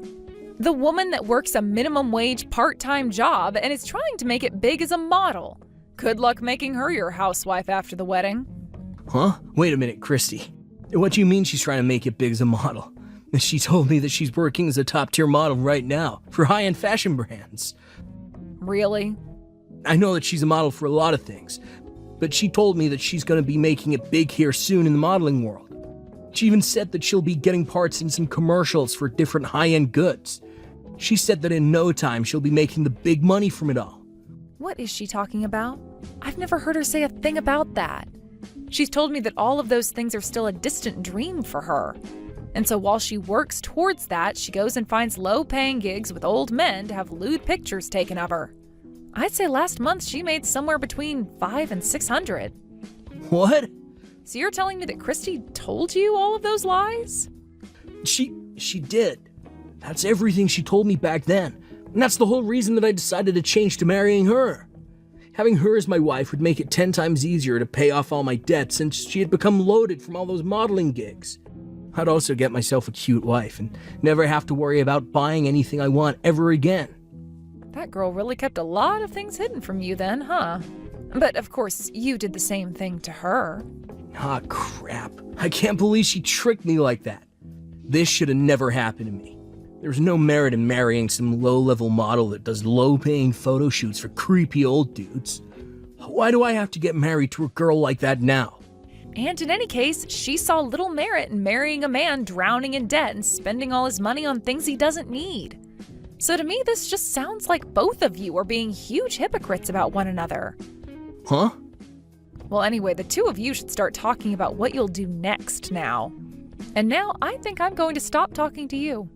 The woman that works a minimum wage part-time job and is trying to make it big as a model. Good luck making her your housewife after the wedding. Huh? Wait a minute, Christy. What do you mean she's trying to make it big as a model? She told me that she's working as a top-tier model right now for high-end fashion brands. Really? I know that she's a model for a lot of things, but she told me that she's going to be making it big here soon in the modeling world. She even said that she'll be getting parts in some commercials for different high-end goods. She said that in no time she'll be making the big money from it all. What is she talking about? I've never heard her say a thing about that. She's told me that all of those things are still a distant dream for her. And so while she works towards that, she goes and finds low-paying gigs with old men to have lewd pictures taken of her. I'd say last month she made somewhere between $500 and $600. What? So you're telling me that Christy told you all of those lies? She did. That's everything she told me back then. And that's the whole reason that I decided to change to marrying her. Having her as my wife would make it 10 times easier to pay off all my debts since she had become loaded from all those modeling gigs. I'd also get myself a cute wife and never have to worry about buying anything I want ever again. That girl really kept a lot of things hidden from you then, huh? But of course, you did the same thing to her. Ah, crap. I can't believe she tricked me like that. This should have never happened to me. There's no merit in marrying some low-level model that does low-paying photo shoots for creepy old dudes. Why do I have to get married to a girl like that now? And in any case, she saw little merit in marrying a man drowning in debt and spending all his money on things he doesn't need. So to me, this just sounds like both of you are being huge hypocrites about one another. Huh? Well, anyway, the two of you should start talking about what you'll do next now. And now I think I'm going to stop talking to you.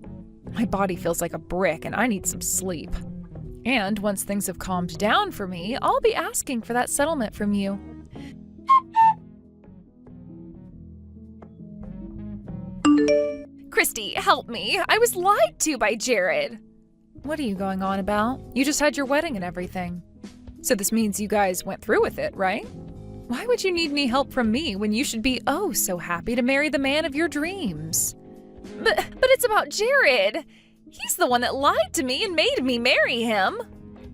My body feels like a brick and I need some sleep. And once things have calmed down for me, I'll be asking for that settlement from you. Christy, help me. I was lied to by Jared. What are you going on about? You just had your wedding and everything. So this means you guys went through with it, right? Why would you need any help from me when you should be oh so happy to marry the man of your dreams? But it's about Jared. He's the one that lied to me and made me marry him.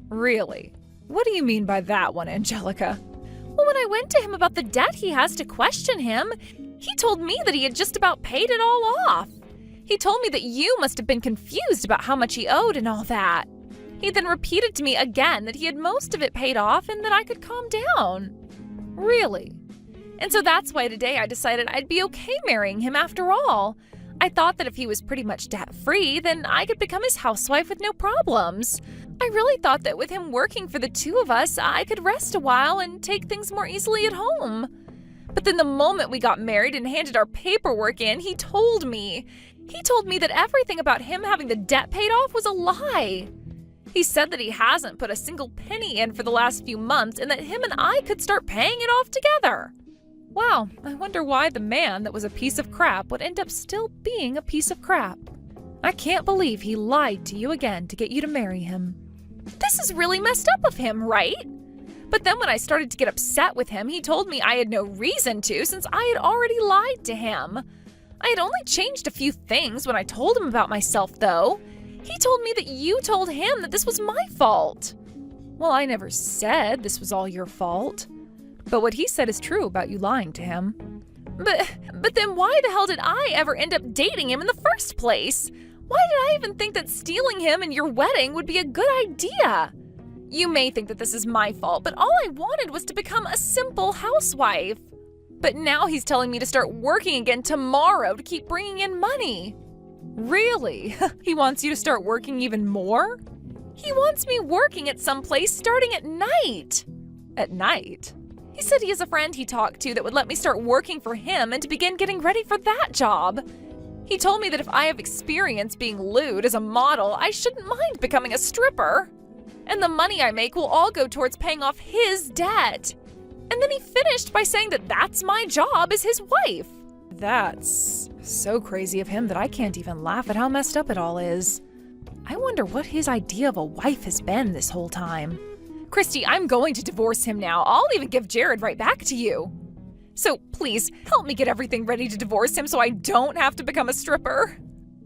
Really? What do you mean by that one, Angelica? Well, when I went to him about the debt he has to question him, he told me that he had just about paid it all off. He told me that you must have been confused about how much he owed and all that. He then repeated to me again that he had most of it paid off and that I could calm down. Really? And so that's why today I decided I'd be okay marrying him after all. I thought that if he was pretty much debt-free, then I could become his housewife with no problems. I really thought that with him working for the two of us, I could rest a while and take things more easily at home. But then the moment we got married and handed our paperwork in, he told me that everything about him having the debt paid off was a lie. He said that he hasn't put a single penny in for the last few months and that him and I could start paying it off together. Wow, I wonder why the man that was a piece of crap would end up still being a piece of crap. I can't believe he lied to you again to get you to marry him. This is really messed up of him, right? But then when I started to get upset with him, he told me I had no reason to since I had already lied to him. I had only changed a few things when I told him about myself, though. He told me that you told him that this was my fault. Well, I never said this was all your fault. But what he said is true about you lying to him. But then why the hell did I ever end up dating him in the first place? Why did I even think that stealing him and your wedding would be a good idea? You may think that this is my fault, but all I wanted was to become a simple housewife. But now he's telling me to start working again tomorrow to keep bringing in money. Really? He wants you to start working even more? He wants me working at some place starting at night. At night? He said he has a friend he talked to that would let me start working for him and to begin getting ready for that job. He told me that if I have experience being lewd as a model, I shouldn't mind becoming a stripper. And the money I make will all go towards paying off his debt. And then he finished by saying that that's my job as his wife. That's so crazy of him that I can't even laugh at how messed up it all is. I wonder what his idea of a wife has been this whole time. Christy, I'm going to divorce him now. I'll even give Jared right back to you. So please, help me get everything ready to divorce him so I don't have to become a stripper.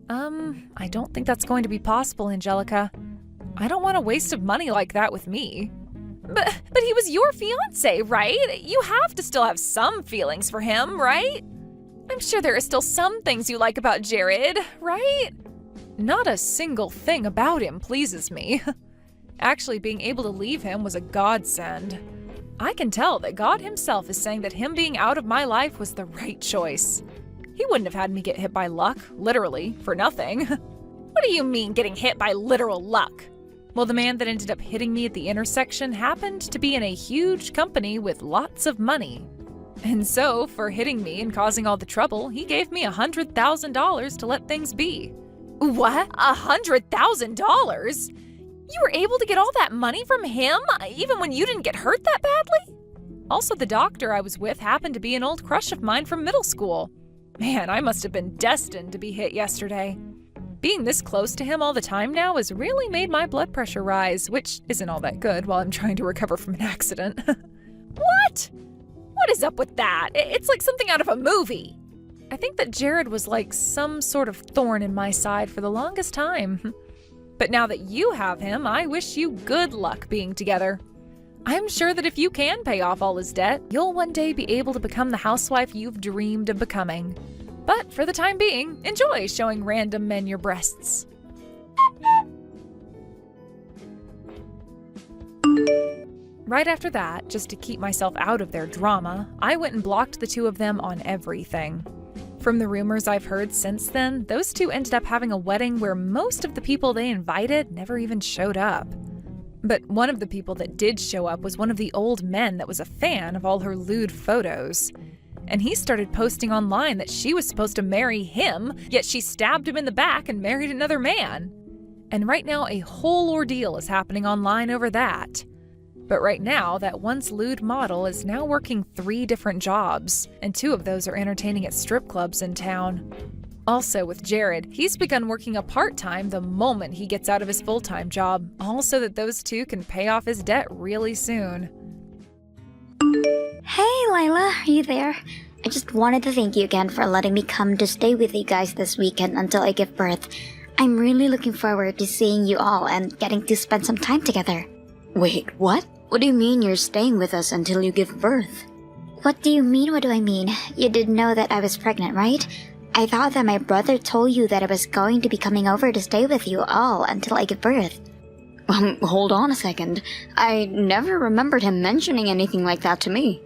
I don't think that's going to be possible, Angelica. I don't want a waste of money like that with me. But he was your fiancé, right? You have to still have some feelings for him, right? I'm sure there are still some things you like about Jared, right? Not a single thing about him pleases me. Actually, being able to leave him was a godsend. I can tell that God himself is saying that him being out of my life was the right choice. He wouldn't have had me get hit by luck, literally, for nothing. What do you mean, getting hit by literal luck? Well, the man that ended up hitting me at the intersection happened to be in a huge company with lots of money. And so, for hitting me and causing all the trouble, he gave me $100,000 to let things be. What? $100,000? You were able to get all that money from him, even when you didn't get hurt that badly? Also, the doctor I was with happened to be an old crush of mine from middle school. Man, I must have been destined to be hit yesterday. Being this close to him all the time now has really made my blood pressure rise, which isn't all that good while I'm trying to recover from an accident. What? What is up with that? It's like something out of a movie. I think that Jared was like some sort of thorn in my side for the longest time. But now that you have him, I wish you good luck being together. I'm sure that if you can pay off all his debt, you'll one day be able to become the housewife you've dreamed of becoming. But for the time being, enjoy showing random men your breasts. Right after that, just to keep myself out of their drama, I went and blocked the two of them on everything. From the rumors I've heard since then, those two ended up having a wedding where most of the people they invited never even showed up. But one of the people that did show up was one of the old men that was a fan of all her lewd photos. And he started posting online that she was supposed to marry him, yet she stabbed him in the back and married another man. And right now a whole ordeal is happening online over that. But right now, that once lewd model is now working 3 different jobs, and 2 of those are entertaining at strip clubs in town. Also with Jared, he's begun working a part-time the moment he gets out of his full-time job, all so that those 2 can pay off his debt really soon. Hey, Lila, are you there? I just wanted to thank you again for letting me come to stay with you guys this weekend until I give birth. I'm really looking forward to seeing you all and getting to spend some time together. Wait, what? What do you mean you're staying with us until you give birth? What do you mean, what do I mean? You didn't know that I was pregnant, right? I thought that my brother told you that I was going to be coming over to stay with you all until I give birth. Hold on a second. I never remembered him mentioning anything like that to me.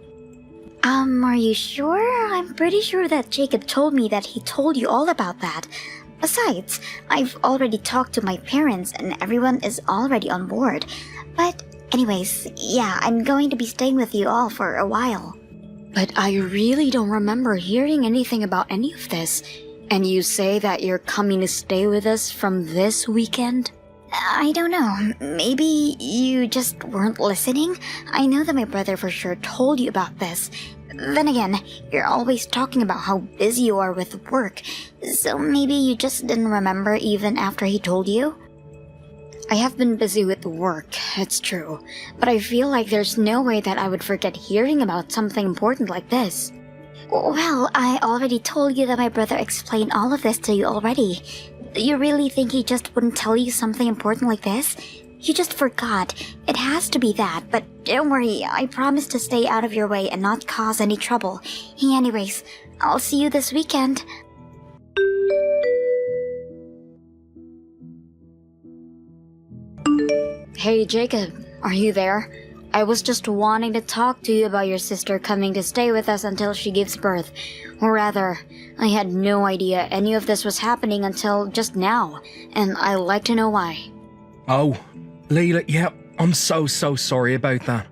Are you sure? I'm pretty sure that Jacob told me that he told you all about that. Besides, I've already talked to my parents and everyone is already on board. But anyways, yeah, I'm going to be staying with you all for a while. But I really don't remember hearing anything about any of this. And you say that you're coming to stay with us from this weekend? I don't know. Maybe you just weren't listening? I know that my brother for sure told you about this. Then again, you're always talking about how busy you are with work, so maybe you just didn't remember even after he told you? I have been busy with work, it's true, but I feel like there's no way that I would forget hearing about something important like this. Well, I already told you that my brother explained all of this to you already. You really think he just wouldn't tell you something important like this? You just forgot. It has to be that, but don't worry, I promise to stay out of your way and not cause any trouble. Anyways, I'll see you this weekend. Hey Jacob, are you there? I was just wanting to talk to you about your sister coming to stay with us until she gives birth. Or rather, I had no idea any of this was happening until just now, and I'd like to know why. Oh, Leila, yeah, I'm so sorry about that.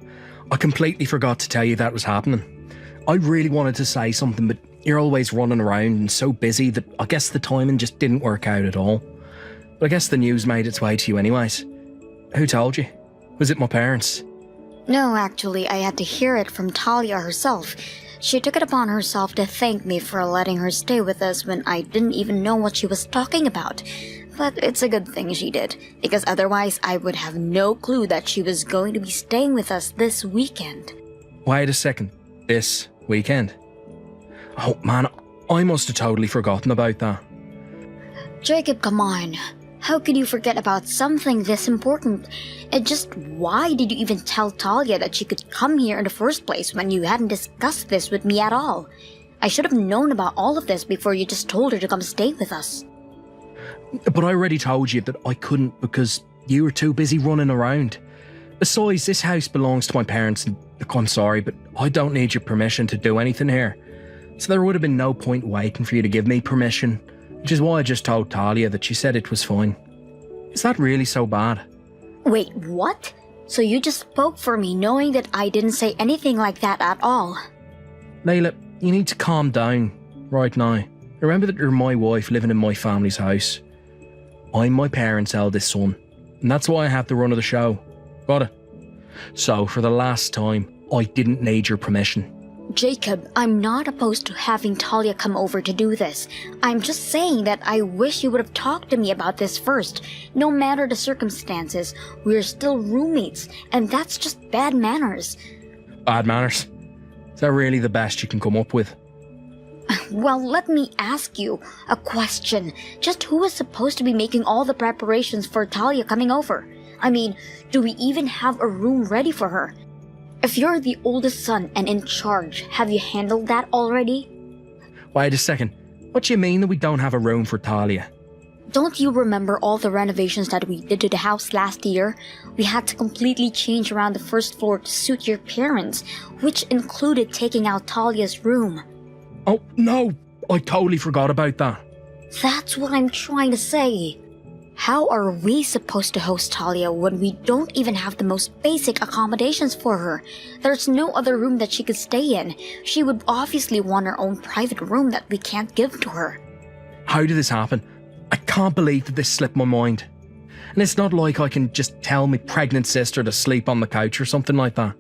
I completely forgot to tell you that was happening. I really wanted to say something, but you're always running around and so busy that I guess the timing just didn't work out at all. But I guess the news made its way to you anyways. Who told you? Was it my parents? No, actually, I had to hear it from Talia herself. She took it upon herself to thank me for letting her stay with us when I didn't even know what she was talking about. But it's a good thing she did, because otherwise I would have no clue that she was going to be staying with us this weekend. Wait a second. This weekend? Oh man, I must have totally forgotten about that. Jacob, come on. How could you forget about something this important? And just why did you even tell Talia that she could come here in the first place when you hadn't discussed this with me at all? I should have known about all of this before you just told her to come stay with us. But I already told you that I couldn't because you were too busy running around. Besides, this house belongs to my parents and look, I'm sorry, but I don't need your permission to do anything here. So there would have been no point waiting for you to give me permission, which is why I just told Talia that she said it was fine. Is that really so bad? Wait, what? So you just spoke for me knowing that I didn't say anything like that at all? Layla, you need to calm down right now. Remember that you're my wife living in my family's house. I'm my parents' eldest son, and that's why I have the run of the show. Got it? So, for the last time, I didn't need your permission. Jacob, I'm not opposed to having Talia come over to do this. I'm just saying that I wish you would have talked to me about this first. No matter the circumstances, we're still roommates, and that's just bad manners. Bad manners? Is that really the best you can come up with? Well, let me ask you a question. Just who is supposed to be making all the preparations for Talia coming over? I mean, do we even have a room ready for her? If you're the oldest son and in charge, have you handled that already? Wait a second. What do you mean that we don't have a room for Talia? Don't you remember all the renovations that we did to the house last year? We had to completely change around the first floor to suit your parents, which included taking out Talia's room. Oh, no! I totally forgot about that. That's what I'm trying to say. How are we supposed to host Talia when we don't even have the most basic accommodations for her? There's no other room that she could stay in. She would obviously want her own private room that we can't give to her. How did this happen? I can't believe that this slipped my mind. And it's not like I can just tell my pregnant sister to sleep on the couch or something like that.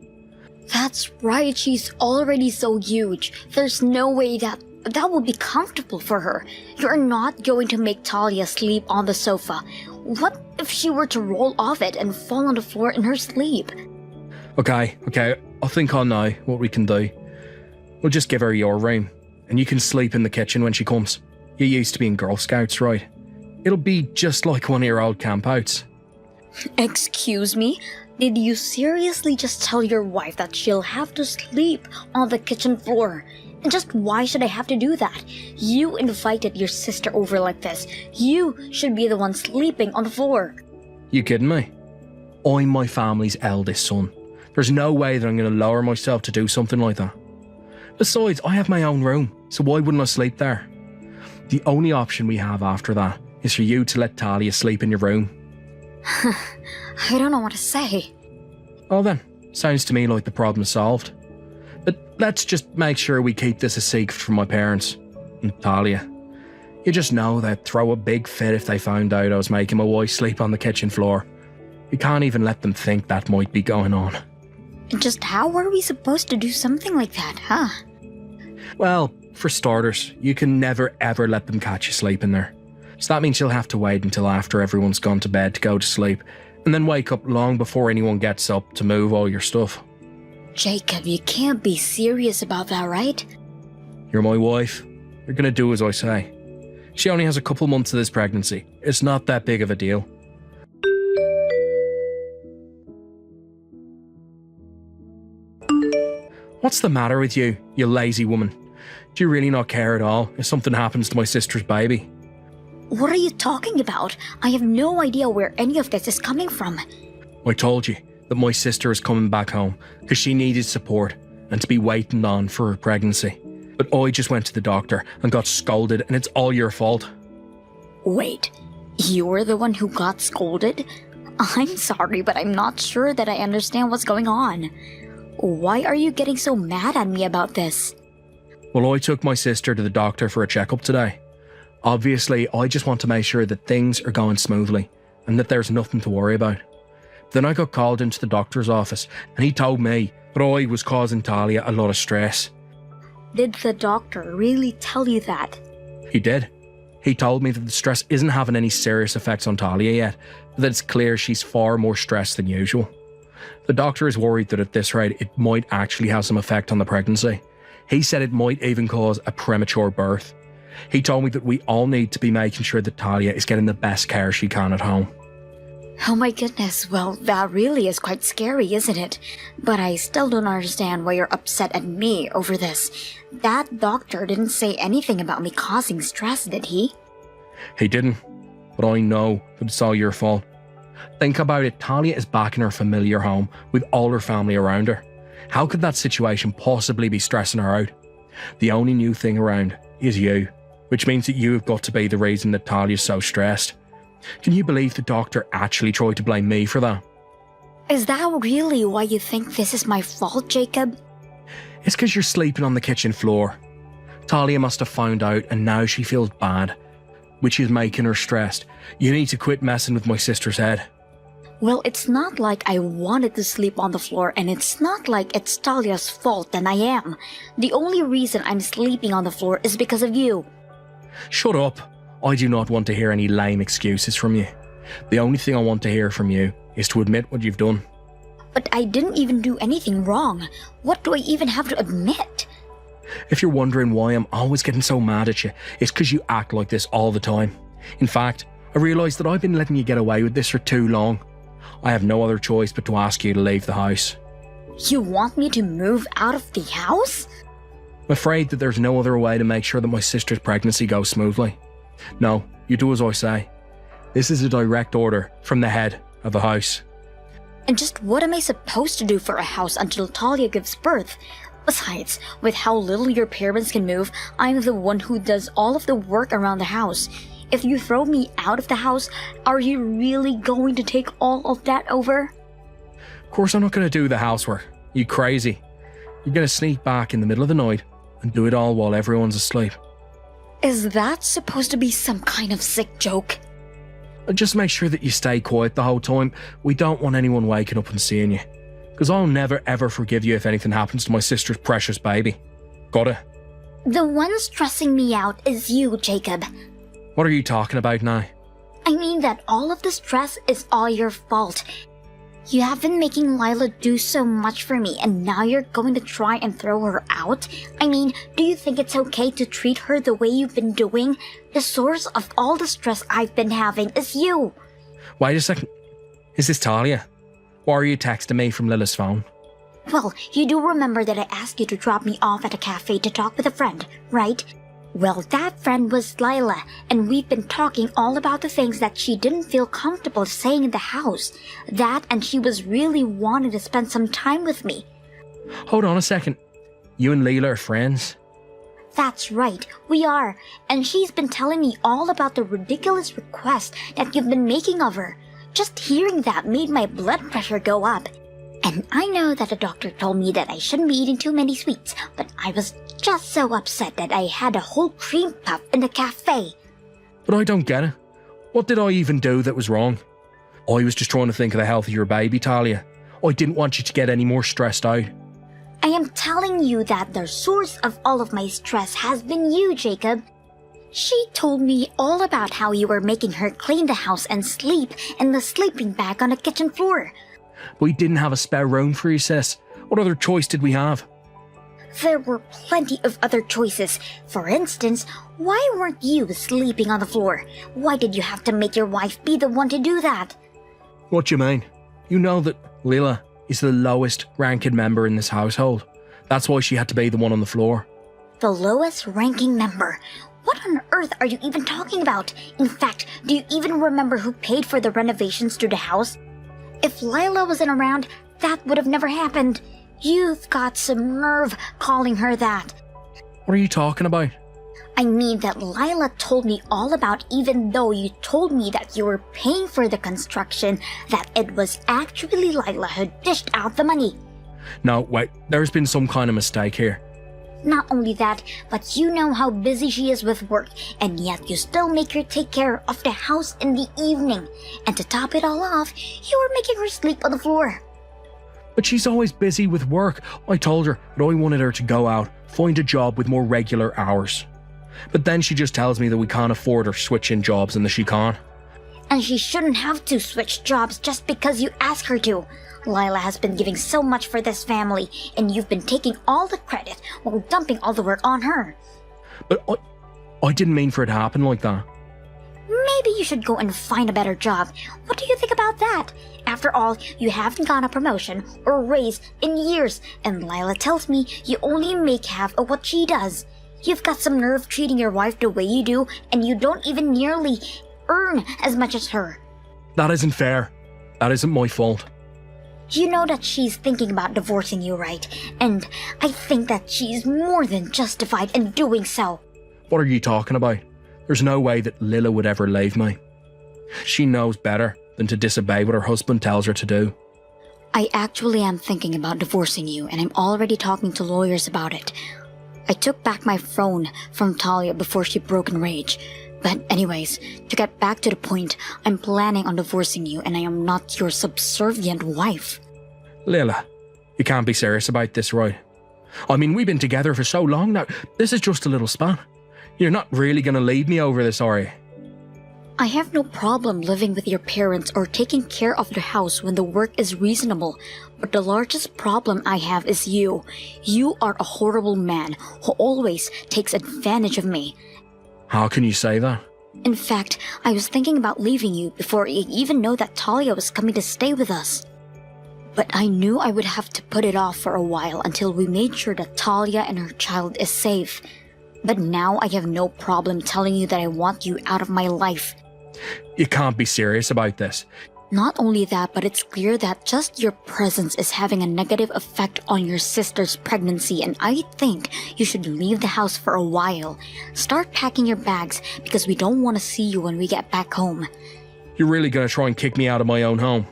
That's right, she's already so huge. There's no way that would be comfortable for her. You're not going to make Talia sleep on the sofa. What if she were to roll off it and fall on the floor in her sleep? Okay, I think I know what we can do. We'll just give her your room, and you can sleep in the kitchen when she comes. You used to be in Girl Scouts, right? It'll be just like one of your old campouts. Excuse me? Did you seriously just tell your wife that she'll have to sleep on the kitchen floor? And just why should I have to do that? You invited your sister over like this. You should be the one sleeping on the floor. You kidding me? I'm my family's eldest son. There's no way that I'm going to lower myself to do something like that. Besides, I have my own room, so why wouldn't I sleep there? The only option we have after that is for you to let Talia sleep in your room. I don't know what to say. Well then, sounds to me like the problem's solved. But let's just make sure we keep this a secret from my parents. And Talia, you just know they'd throw a big fit if they found out I was making my wife sleep on the kitchen floor. We can't even let them think that might be going on. Just how are we supposed to do something like that, huh? Well, for starters, you can never ever let them catch you sleeping there. So that means you'll have to wait until after everyone's gone to bed to go to sleep, and then wake up long before anyone gets up to move all your stuff. Jacob, you can't be serious about that, right? You're my wife. You're gonna do as I say. She only has a couple months of this pregnancy. It's not that big of a deal. What's the matter with you, you lazy woman? Do you really not care at all if something happens to my sister's baby? What are you talking about? I have no idea where any of this is coming from. I told you that my sister is coming back home because she needed support and to be waiting on for her pregnancy. But I just went to the doctor and got scolded, and it's all your fault. Wait, you're the one who got scolded? I'm sorry, but I'm not sure that I understand what's going on. Why are you getting so mad at me about this? Well, I took my sister to the doctor for a checkup today. Obviously, I just want to make sure that things are going smoothly and that there's nothing to worry about. Then I got called into the doctor's office and he told me that I was causing Talia a lot of stress. Did the doctor really tell you that? He did. He told me that the stress isn't having any serious effects on Talia yet, but that it's clear she's far more stressed than usual. The doctor is worried that at this rate it might actually have some effect on the pregnancy. He said it might even cause a premature birth. He told me that we all need to be making sure that Talia is getting the best care she can at home. Oh my goodness, well, that really is quite scary, isn't it? But I still don't understand why you're upset at me over this. That doctor didn't say anything about me causing stress, did he? He didn't, but I know that it's all your fault. Think about it, Talia is back in her familiar home with all her family around her. How could that situation possibly be stressing her out? The only new thing around is you, which means that you have got to be the reason that Talia's so stressed. Can you believe the doctor actually tried to blame me for that? Is that really why you think this is my fault, Jacob? It's because you're sleeping on the kitchen floor. Talia must have found out and now she feels bad, which is making her stressed. You need to quit messing with my sister's head. Well, it's not like I wanted to sleep on the floor, and it's not like it's Talia's fault that I am. The only reason I'm sleeping on the floor is because of you. Shut up. I do not want to hear any lame excuses from you. The only thing I want to hear from you is to admit what you've done. But I didn't even do anything wrong. What do I even have to admit? If you're wondering why I'm always getting so mad at you, it's because you act like this all the time. In fact, I realise that I've been letting you get away with this for too long. I have no other choice but to ask you to leave the house. You want me to move out of the house? I'm afraid that there's no other way to make sure that my sister's pregnancy goes smoothly. No, you do as I say. This is a direct order from the head of the house. And just what am I supposed to do for a house until Talia gives birth? Besides, with how little your parents can move, I'm the one who does all of the work around the house. If you throw me out of the house, are you really going to take all of that over? Of course I'm not going to do the housework. You crazy. You're going to sneak back in the middle of the night and do it all while everyone's asleep. Is that supposed to be some kind of sick joke? Just make sure that you stay quiet the whole time. We don't want anyone waking up and seeing you. Because I'll never ever forgive you if anything happens to my sister's precious baby. Got it? The one stressing me out is you, Jacob. What are you talking about now? I mean that all of the stress is all your fault. You have been making Lila do so much for me, and now you're going to try and throw her out? I mean, do you think it's okay to treat her the way you've been doing? The source of all the stress I've been having is you. Wait a second. Is this Talia? Why are you texting me from Lila's phone? Well, you do remember that I asked you to drop me off at a cafe to talk with a friend, right? Well, that friend was Lila, and we've been talking all about the things that she didn't feel comfortable saying in the house. That, and she was really wanting to spend some time with me. Hold on a second. You and Leela are friends? That's right, we are. And she's been telling me all about the ridiculous request that you've been making of her. Just hearing that made my blood pressure go up. And I know that the doctor told me that I shouldn't be eating too many sweets, but I was just so upset that I had a whole cream puff in the cafe. But I don't get it. What did I even do that was wrong? I was just trying to think of the health of your baby, Talia. I didn't want you to get any more stressed out. I am telling you that the source of all of my stress has been you, Jacob. She told me all about how you were making her clean the house and sleep in the sleeping bag on the kitchen floor. We didn't have a spare room for you, sis. What other choice did we have? There were plenty of other choices. For instance, why weren't you sleeping on the floor? Why did you have to make your wife be the one to do that? What do you mean? You know that Lila is the lowest ranking member in this household. That's why she had to be the one on the floor. The lowest ranking member? What on earth are you even talking about? In fact, do you even remember who paid for the renovations to the house? If Lila wasn't around, that would have never happened. You've got some nerve calling her that. What are you talking about? I mean that Lila told me all about, even though you told me that you were paying for the construction, that it was actually Lila who dished out the money. No, wait, there's been some kind of mistake here. Not only that, but you know how busy she is with work, and yet you still make her take care of the house in the evening. And to top it all off, you were making her sleep on the floor. But she's always busy with work. I told her that I wanted her to go out, find a job with more regular hours. But then she just tells me that we can't afford her switching jobs and that she can't. And she shouldn't have to switch jobs just because you ask her to. Lila has been giving so much for this family, and you've been taking all the credit while dumping all the work on her. But I didn't mean for it to happen like that. Maybe you should go and find a better job. What do you think about that? After all, you haven't gotten a promotion or raise in years, and Lila tells me you only make half of what she does. You've got some nerve treating your wife the way you do, and you don't even nearly earn as much as her. That isn't fair. That isn't my fault. You know that she's thinking about divorcing you, right? And I think that she's more than justified in doing so. What are you talking about? There's no way that Lila would ever leave me. She knows better than to disobey what her husband tells her to do. I actually am thinking about divorcing you, and I'm already talking to lawyers about it. I took back my phone from Talia before she broke in rage. But anyways, to get back to the point, I'm planning on divorcing you, and I am not your subservient wife. Lila, you can't be serious about this, right? I mean, we've been together for so long now. This is just a little span. You're not really going to leave me over this, are you? I have no problem living with your parents or taking care of the house when the work is reasonable, but the largest problem I have is you. You are a horrible man who always takes advantage of me. How can you say that? In fact, I was thinking about leaving you before I even know that Talia was coming to stay with us. But I knew I would have to put it off for a while until we made sure that Talia and her child is safe. But now I have no problem telling you that I want you out of my life. You can't be serious about this. Not only that, but it's clear that just your presence is having a negative effect on your sister's pregnancy, and I think you should leave the house for a while. Start packing your bags because we don't want to see you when we get back home. You're really going to try and kick me out of my own home?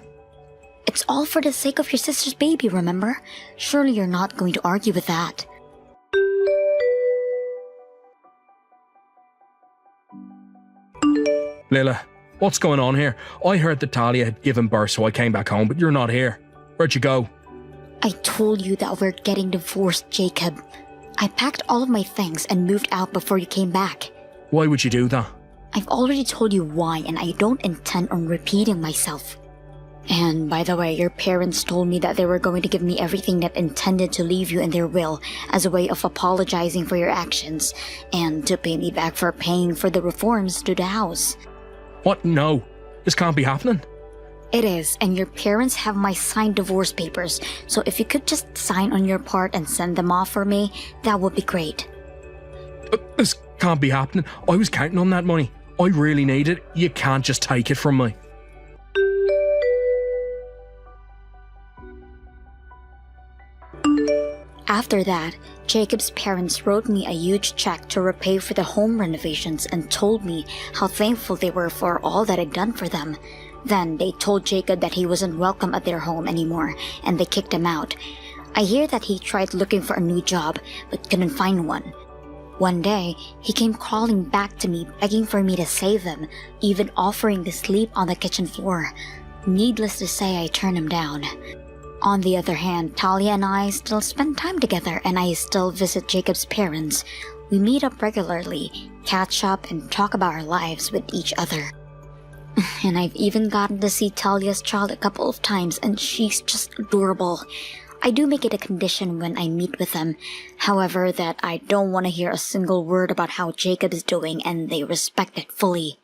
It's all for the sake of your sister's baby, remember? Surely you're not going to argue with that. Lila, what's going on here? I heard that Talia had given birth, so I came back home, but you're not here. Where'd you go? I told you that we're getting divorced, Jacob. I packed all of my things and moved out before you came back. Why would you do that? I've already told you why, and I don't intend on repeating myself. And by the way, your parents told me that they were going to give me everything that intended to leave you in their will as a way of apologizing for your actions and to pay me back for paying for the reforms to the house. What? No. This can't be happening. It is, and your parents have my signed divorce papers, so if you could just sign on your part and send them off for me, that would be great. This can't be happening. I was counting on that money. I really need it. You can't just take it from me. After that, Jacob's parents wrote me a huge check to repay for the home renovations and told me how thankful they were for all that I'd done for them. Then they told Jacob that he wasn't welcome at their home anymore, and they kicked him out. I hear that he tried looking for a new job, but couldn't find one. One day, he came crawling back to me, begging for me to save him, even offering to sleep on the kitchen floor. Needless to say, I turned him down. On the other hand, Talia and I still spend time together, and I still visit Jacob's parents. We meet up regularly, catch up, and talk about our lives with each other. And I've even gotten to see Talia's child a couple of times, and she's just adorable. I do make it a condition when I meet with them, however, that I don't want to hear a single word about how Jacob is doing, and they respect it fully.